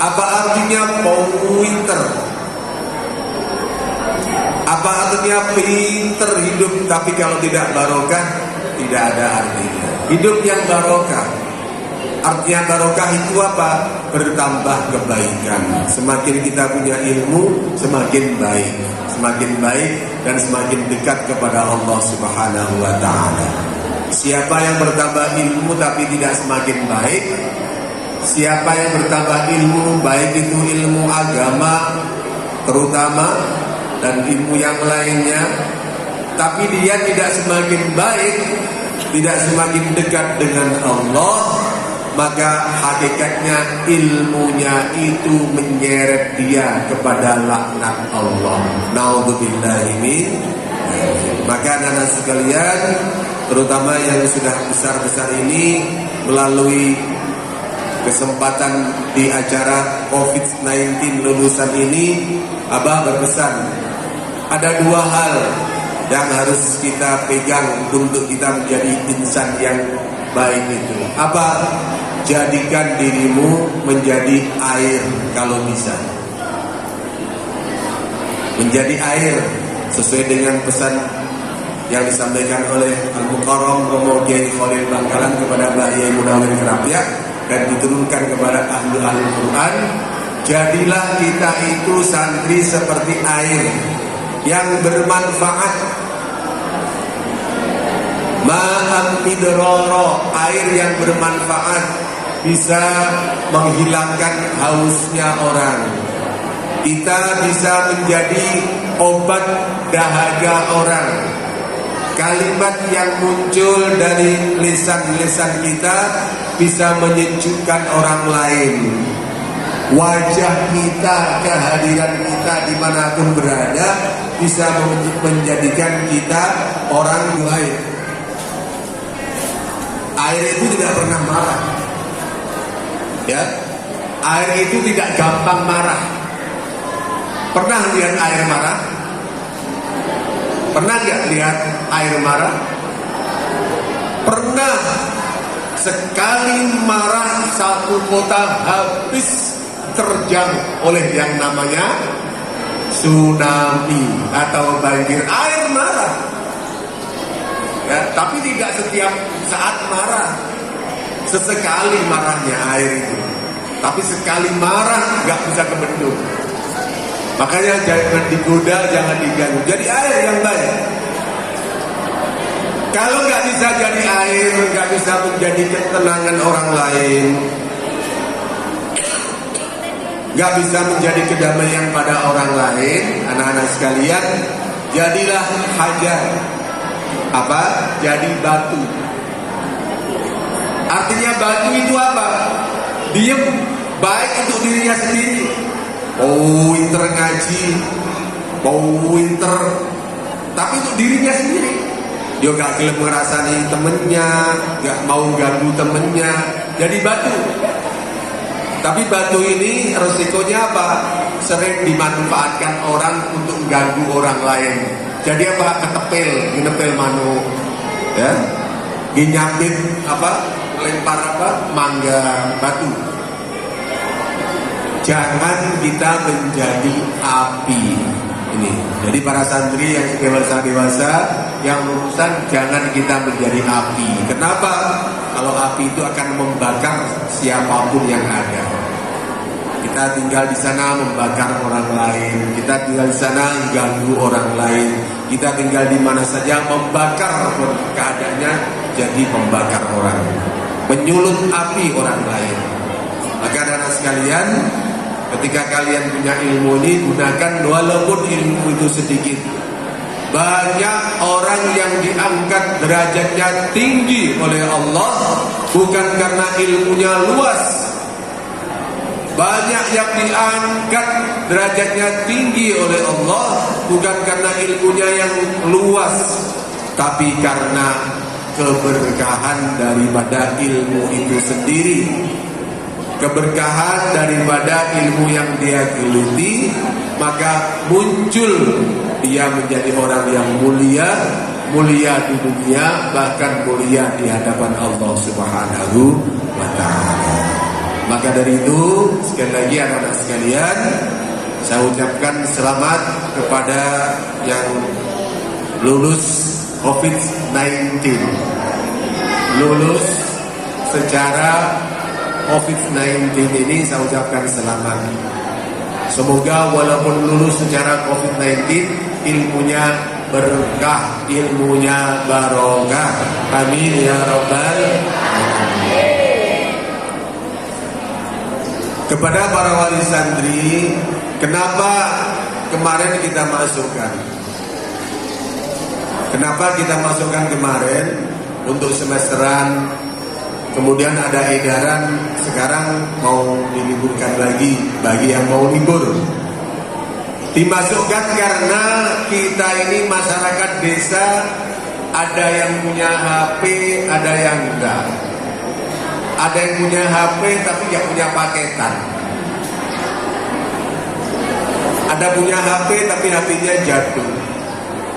[SPEAKER 1] Apa artinya pinter? Apa artinya pinter hidup tapi kalau tidak barokah, tidak ada artinya. Hidup yang barokah, artinya barokah itu apa? Bertambah kebaikan. Semakin kita punya ilmu, semakin baik, semakin baik dan semakin dekat kepada Allah Subhanahu wa taala. Siapa yang bertambah ilmu tapi tidak semakin baik, siapa yang bertambah ilmu, baik itu ilmu agama terutama dan ilmu yang lainnya, tapi dia tidak semakin baik, tidak semakin dekat dengan Allah, maka hakikatnya ilmunya itu menyeret dia kepada laknat Allah. Naudzubillahi min. Maka anak-anak sekalian, terutama yang sudah besar-besar ini, melalui kesempatan di acara COVID-19 lulusan ini, Abah berpesan, ada 2 hal yang harus kita pegang untuk kita menjadi insan yang baik itu. Apa? Jadikan dirimu menjadi air kalau bisa. Menjadi air sesuai dengan pesan yang disampaikan oleh Al-Mukarram Romo Kiai Khalil Bangkalan kepada Mbak Yai Munawir Kerapia dan diturunkan kepada ahli Quran. Jadilah kita itu santri seperti air yang bermanfaat. Ma'am idroro, air yang bermanfaat, bisa menghilangkan hausnya orang. Kita bisa menjadi obat dahaga orang. Kalimat yang muncul dari lisan-lisan kita bisa menyejukkan orang lain. Wajah kita, kehadiran kita dimanapun berada bisa menjadikan kita orang baik. Air itu tidak pernah marah. Ya, air itu tidak gampang marah. Pernah lihat air marah? Pernah nggak lihat air marah? Pernah. Sekali marah satu kota habis terjang oleh yang namanya tsunami atau banjir. Air marah. Ya, tapi tidak setiap saat marah. Sesekali marahnya air itu. Tapi sekali marah nggak bisa kebendung. Makanya jangan digoda, jangan diganggu. Jadi air yang baik. Kalau nggak bisa jadi air, nggak bisa menjadi ketenangan orang lain, nggak bisa menjadi kedamaian pada orang lain, anak-anak sekalian, jadilah hajar. Apa? Jadi batu. Artinya batu itu apa? Diem, baik untuk dirinya sendiri. Oh, pinter ngaji, pinter, tapi untuk dirinya sendiri. Dia gak gelem ngerasani temennya, gak mau ganggu temennya, jadi batu. Tapi batu ini resikonya apa? Sering dimanfaatkan orang untuk ganggu orang lain. Jadi apa? Ketepil, ginepil manu, ya, ginyapit apa? Lempar apa? Mangga batu. Jangan kita menjadi api. Ini. Jadi para santri yang dewasa, yang lulusan, jangan kita menjadi api. Kenapa? Kalau api itu akan membakar siapapun yang ada. Kita tinggal di sana membakar orang lain. Kita tinggal di sana ganggu orang lain. Kita tinggal di mana saja membakar keadaannya, jadi pembakar orang. Menyulut api orang lain. Maka anak sekalian, ketika kalian punya ilmu ini, gunakan walaupun ilmu itu sedikit. Banyak orang yang diangkat derajatnya tinggi oleh Allah bukan karena ilmunya luas. Banyak yang diangkat derajatnya tinggi oleh Allah bukan karena ilmunya yang luas, tapi karena keberkahan daripada ilmu itu sendiri. Keberkahan daripada ilmu yang dia geluti, maka muncul dia menjadi orang yang mulia, mulia di dunia, bahkan mulia di hadapan Allah Subhanahu wa ta'ala. Maka dari itu, sekali lagi anak-anak sekalian, saya ucapkan selamat kepada yang lulus COVID-19. Lulus secara COVID-19 ini saya ucapkan selamat. Semoga walaupun lulus secara COVID-19, ilmunya berkah, ilmunya barokah. Amin ya rabbal alamin. Kepada para wali santri, kenapa kemarin kita masukkan? Kenapa kita masukkan kemarin untuk semesteran? Kemudian ada edaran sekarang mau diliburkan lagi bagi yang mau libur. Dimasukkan karena kita ini masyarakat desa, ada yang punya HP, ada yang enggak. Ada yang punya HP tapi nggak punya paketan. Ada punya HP tapi HP-nya jatuh.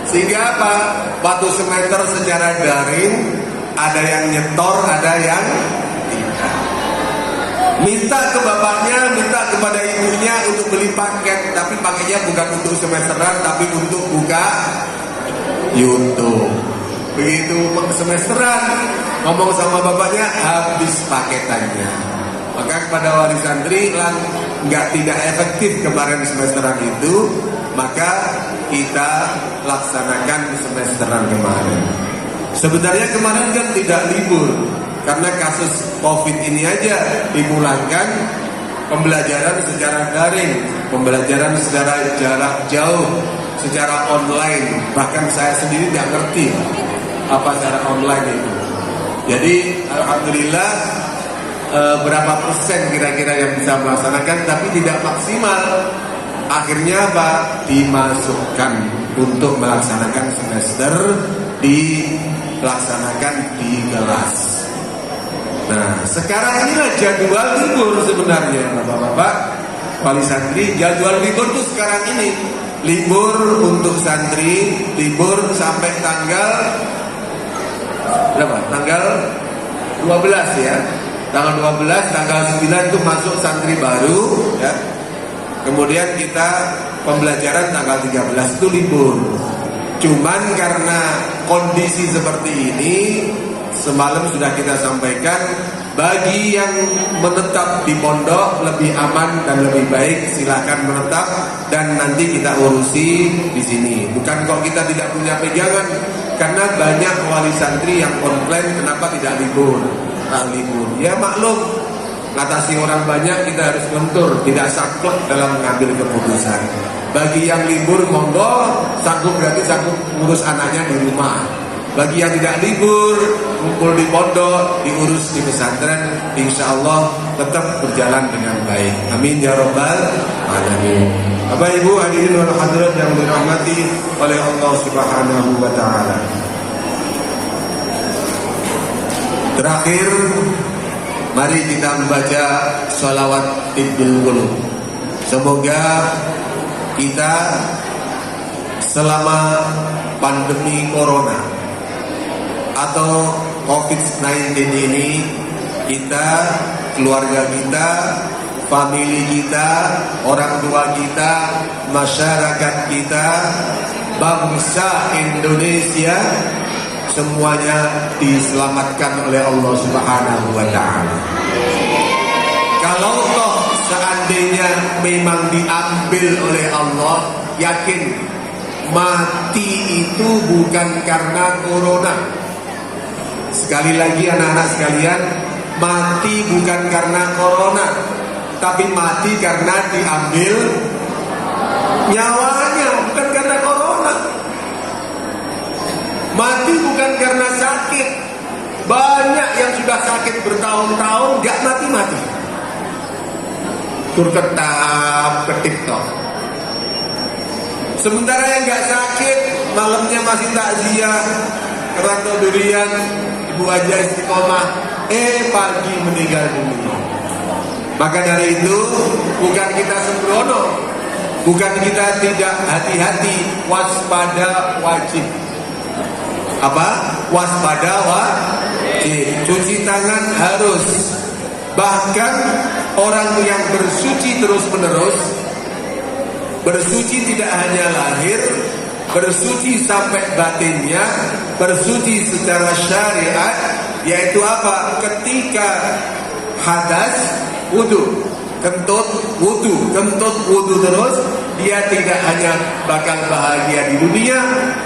[SPEAKER 1] Sehingga apa? Waktu semester secara daring, ada yang nyetor, ada yang tidak. Minta ke bapaknya, minta kepada ibunya untuk beli paket, tapi paketnya bukan untuk semesteran, tapi untuk buka YouTube. Begitu semesteran, ngomong sama bapaknya, habis paketannya. Maka kepada wali santri tidak efektif kemarin semesteran itu, maka kita laksanakan semesteran kemarin. Sebenarnya kemarin kan tidak libur, karena kasus COVID ini aja dimulangkan pembelajaran secara daring, pembelajaran secara jarak jauh, secara online. Bahkan saya sendiri tidak ngerti apa cara online itu. Jadi alhamdulillah berapa persen kira-kira yang bisa melaksanakan, tapi tidak maksimal. Akhirnya apa? Dimasukkan untuk melaksanakan semester, dilaksanakan di kelas. Nah, sekarang inilah jadwal libur sebenarnya, Bapak-bapak wali santri. Jadwal libur itu sekarang ini. Libur untuk santri, libur sampai tanggal berapa? Tanggal 12 ya. Tanggal 12, tanggal 9 itu masuk santri baru ya. Kemudian kita pembelajaran tanggal 13 itu libur. Cuman karena kondisi seperti ini, semalam sudah kita sampaikan, bagi yang menetap di pondok lebih aman dan lebih baik, silakan menetap dan nanti kita urusi di sini. Bukan kok kita tidak punya pegangan, karena banyak wali santri yang komplain kenapa tidak libur. Libur, ya maklum, ngatasi orang banyak kita harus lentur, tidak saklek dalam mengambil keputusan. Bagi yang libur monggo, sanggup berarti sanggup ngurus anaknya di rumah. Bagi yang tidak libur, kumpul di pondok, diurus di pesantren, insya Allah tetap berjalan dengan baik. Amin ya rabbal alamin. Bapak Ibu hadirin wal hadirat yang dirahmati oleh Allah Subhanahu wa taala. Terakhir, mari kita membaca sholawat Tibbul Qulub. Semoga kita selama pandemi corona atau COVID-19 ini, kita, keluarga kita, famili kita, orang tua kita, masyarakat kita, bangsa Indonesia, semuanya diselamatkan oleh Allah Subhanahu wa taala. Kalau toh seandainya memang diambil oleh Allah, yakin mati itu bukan karena corona. Sekali lagi anak-anak sekalian, mati bukan karena corona, tapi mati karena diambil nyawanya, bukan karena corona. Mati bukan karena sakit. Banyak yang sudah sakit bertahun-tahun gak mati-mati. Tetap ke TikTok. Sementara yang gak sakit, malamnya masih takziah, kerantau durian, ibu aja istiqomah, pagi meninggal dunia. Maka dari itu, bukan kita sembrono, bukan kita tidak hati-hati, waspada wajib. Apa? Waspada wajib. Cuci tangan harus. Bahkan orang yang bersuci terus-menerus, bersuci tidak hanya lahir, bersuci sampai batinnya, bersuci secara syariat, yaitu apa? Ketika hadas, wudu, kentut wudu terus, dia tidak hanya bakal bahagia di dunia,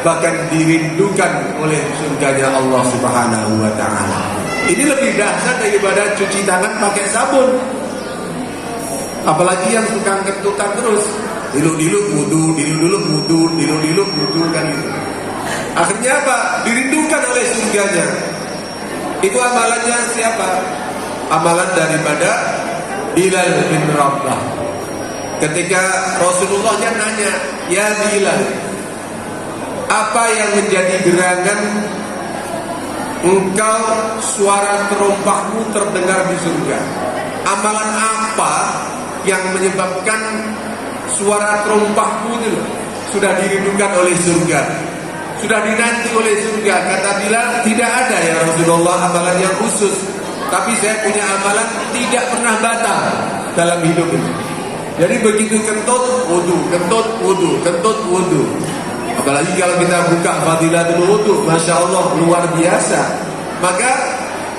[SPEAKER 1] bahkan dirindukan oleh surganya Allah Subhanahu wa taala. Ini lebih dahsyat daripada cuci tangan pakai sabun. Apalagi yang suka kentutan terus, diluk-diluk wudu kan itu. Akhirnya apa? Dirindukan oleh surganya. Itu amalannya siapa? Amalan daripada Bilal bin Rabah. Ketika Rasulullah nanya, ya Bilal, apa yang menjadi gerangan engkau suara terompahmu terdengar di surga? Amalan apa yang menyebabkan suara terompahmu itu sudah dirindukan oleh surga, sudah dinanti oleh surga? Kata Bilal, tidak ada ya Rasulullah amalan yang khusus, tapi saya punya amalan tidak pernah batal dalam hidup ini. Jadi begitu kentut wudu. Apalagi kalau kita buka fadilatul wudu, masya Allah luar biasa. Maka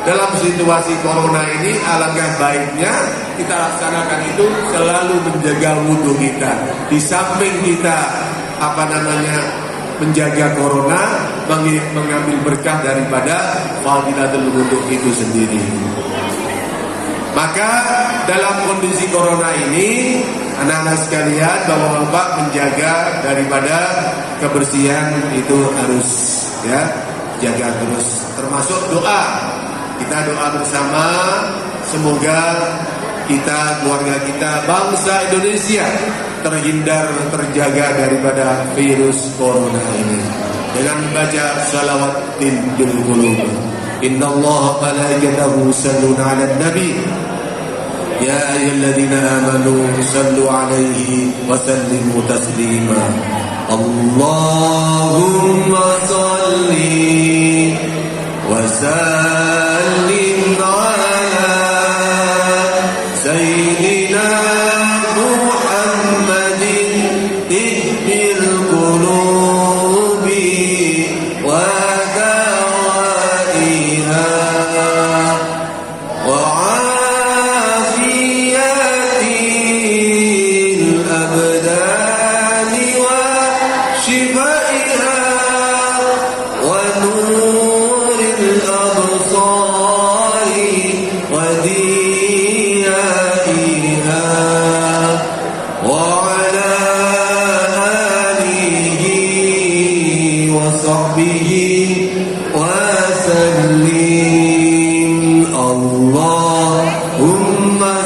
[SPEAKER 1] dalam situasi corona ini, alangkah baiknya kita laksanakan itu, selalu menjaga wudu kita. Di samping kita menjaga corona, mengambil berkah daripada fadilatul wudu itu sendiri. Maka dalam kondisi corona ini, anak-anak sekalian, bapak-bapak menjaga daripada kebersihan itu harus jaga terus. Termasuk doa. Kita doa bersama, semoga kita, keluarga kita, bangsa Indonesia terjaga daripada virus corona ini. Dengan membaca salawat Tibbul Qulub. Innallaha malaikatahu yusalluna 'alan nabi. Ya ayyuhalladzina amanu sallu 'alaihi wa sallimu taslima. Allahumma shalli wa sallim 'ala sayyidina Muhammadin tibbil qulubi wa dawaiha wa afiyatil abdani wa shifaiha wa nuril absari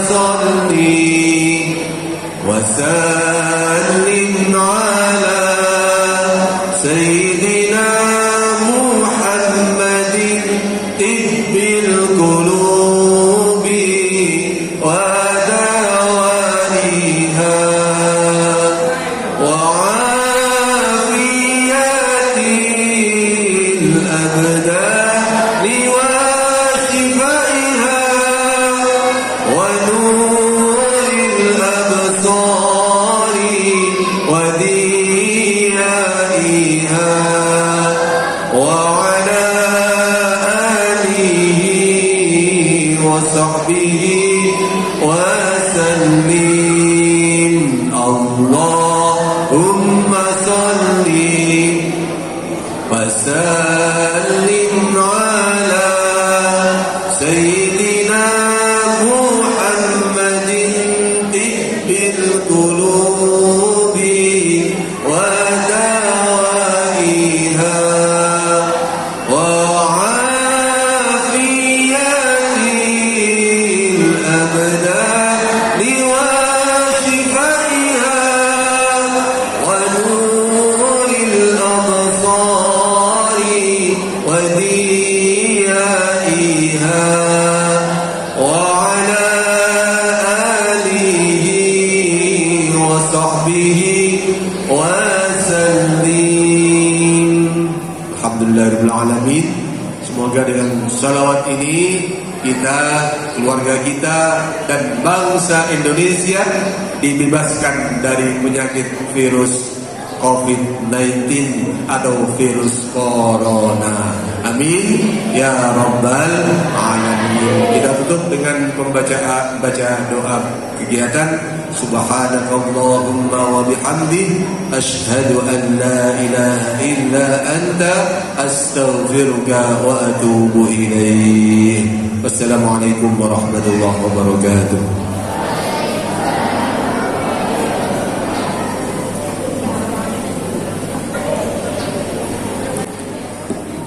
[SPEAKER 1] صلي وسلم على سيدنا محمد طب القلوب ودوائها وعافية الأبدان وشفائها ونور الأبصار وديائها وعلى آله وصحبه وسلم اللهم صل وسلم على سيدنا محمد طب القلوب ودوائها وعافية الأبدان وشفائها ونور الأبصار وديائها وعلى آله وصحبه وسلم. Alhamdulillahirrahmanirrahim. Semoga dengan salawat ini kita, keluarga kita dan bangsa Indonesia dibebaskan dari penyakit virus COVID-19 atau virus Corona. Amin ya rabbal alamin. Kita tutup dengan baca doa kegiatan. Subhanakallahumma wa bihamdik asyhadu an la ilaha illa anta astaghfiruka wa atubu ilaik. Wassalamualaikum warahmatullahi wabarakatuh.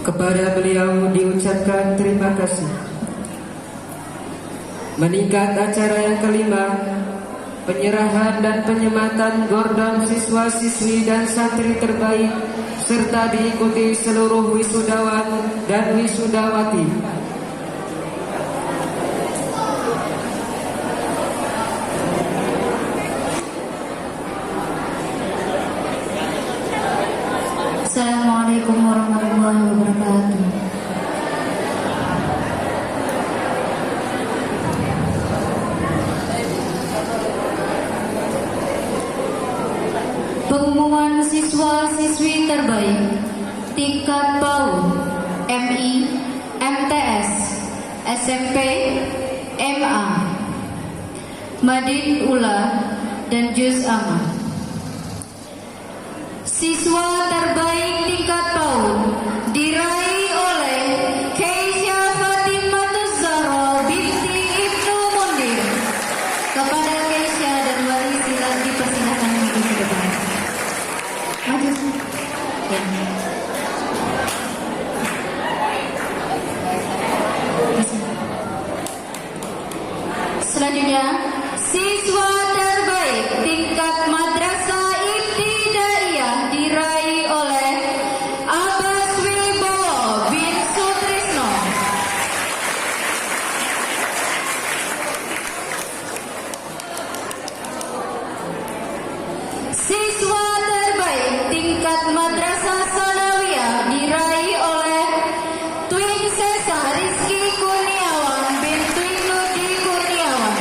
[SPEAKER 3] Kepada beliau diucapkan terima kasih. Meningkat acara yang kelima, penyerahan dan penyematan gordon siswa-siswi dan santri terbaik serta diikuti seluruh wisudawan dan wisudawati.
[SPEAKER 2] Assalamualaikum warahmatullahi wabarakatuh. Pengumuman siswa-siswi terbaik tingkat PAUD, MI, MTS, SMP, MA, Madin Ula, dan Juz Amma. Siswa terbaik tingkat PAUD diraih oleh Keisha Fatimatus Zahra binti Ibnu Mundir. Kepada Keisha dan wali silakan dipersilakan maju ke depan. Maju. Ya. Selanjutnya, siswa terbaik tingkat madrasah ibtidaiyah diraih oleh Abbas Wibowo bin Sutrisno. Siswa terbaik tingkat madrasah sanawiyah diraih oleh Twin Sesa Rizky Kurniawan bin Twin Nudi Kurniawan.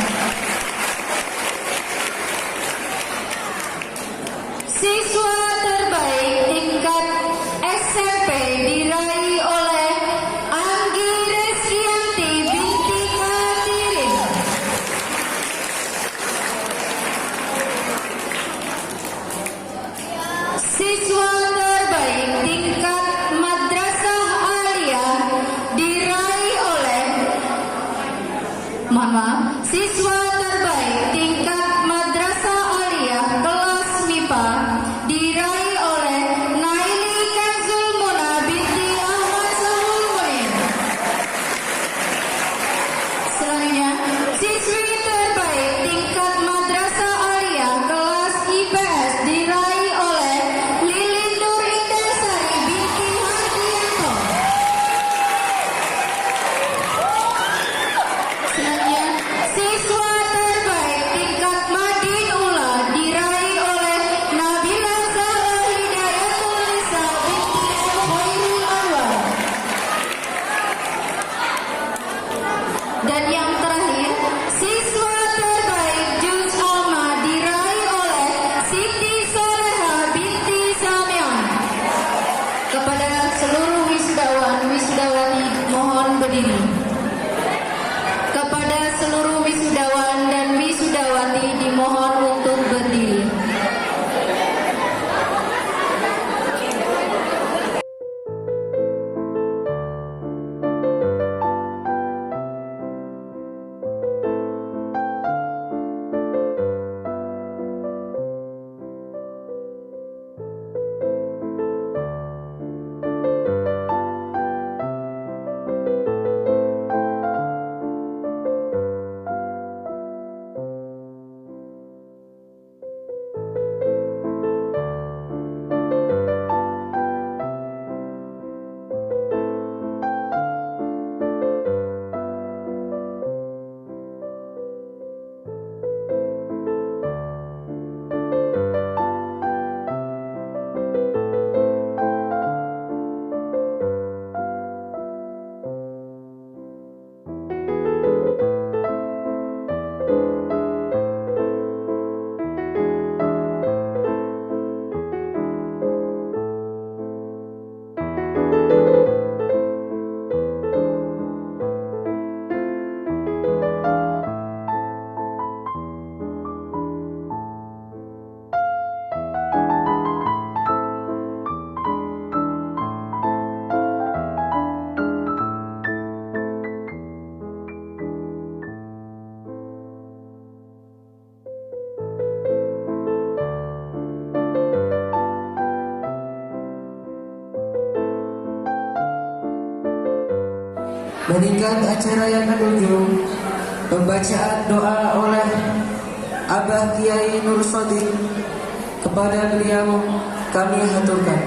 [SPEAKER 3] Meningkat acara yang menuju pembacaan doa oleh Abah Kiai Nur Sodiq. Kepada beliau kami haturkan.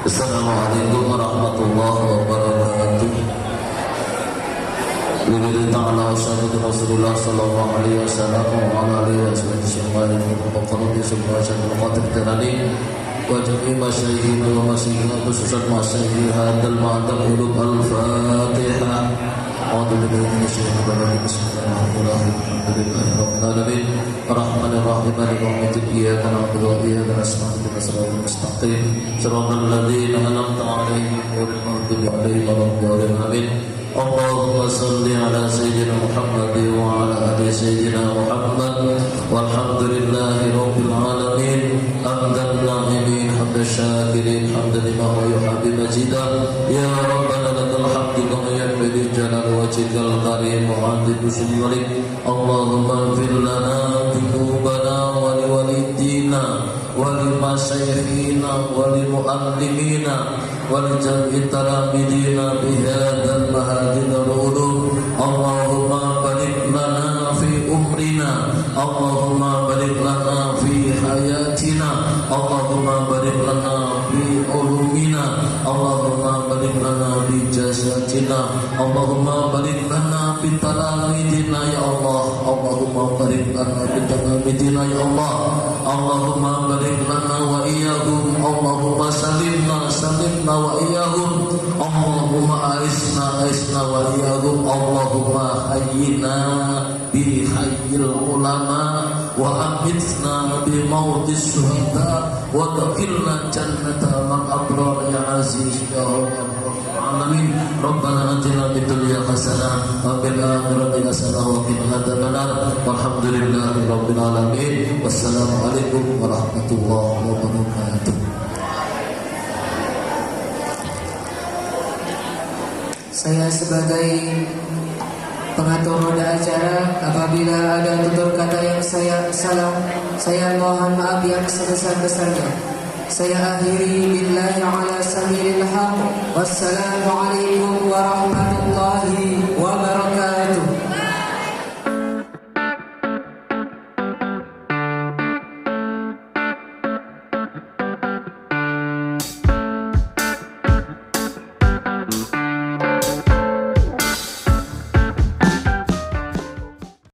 [SPEAKER 5] Assalamualaikum warahmatullahi wabarakatuh. Lillahi ta'ala wa syahadu Rasulullah sallallahu alaihi wasallam wa ala alihi wa sahbihi wa sallam semua syahadu qadir terani wa jami masyayikhina wa masyayikhina khususan masyayikh hadal ma'adal huruf al-fatihah. A'udzu billahi minasyaitonir rajim. Bismillahirrahmanirrahim. Alhamdulillahirabbil alamin. Arrahmanir rahim. Maliki yaumiddin. Iyyaka na'budu wa iyyaka nasta'in. Ihdinas siratal mustaqim. Shiratal ladzina an'amta 'alaihim ghairil maghdubi 'alaihim waladdallin. Amin. Allahumma salli ala sayyidina Muhammad wa ala ali sayyidina Muhammad walhamdulillahi rabbil alamin. Hamdan na'imin hamdan syakirin hamdan lima wa yuhibbu majidah. Ya rabbana lakal hamdu kama yanbaghi jalal wajhikal karim wa 'azimi sultanik. Allahumma ighfir lana dhunubana wa liwalidina wa limasyayikhina wa limuallimina wa lijami'i talamidina bihadzal mahadil ulum. Allahumma barik lana fi umrina, Allahumma barik lana fi hayatina, Allahumma barik lana fi ulumina, Allahumma barik lana fi jasadina, Allahumma barik lana fi talamidina ya Allah, Allahumma barik lana fi talamidina ya Allah, Allahumma barik lana wa iyyahum, Allahumma salimna salimna wa iyyahum, Allahumma aisna wa iyyahum, Allahumma hayyina bi hayyil ulama wa amitna bi mautis syuhada wa dakilna jannata man abrar ya aziz ya rabbal alamin. Rabbana atina fid dunya hasanah wa fil akhirati hasanah wa qina adzabannar. Walhamdulillahi rabbil alamin. Wassalamualaikum warahmatullahi wabarakatuh.
[SPEAKER 3] Saya sebagai pengatur roda acara, apabila ada tutur kata yang saya salah, saya mohon maaf yang sebesar-besarnya. Saya akhiri billahi ala sabilil haq. Wassalamualaikum warahmatullahi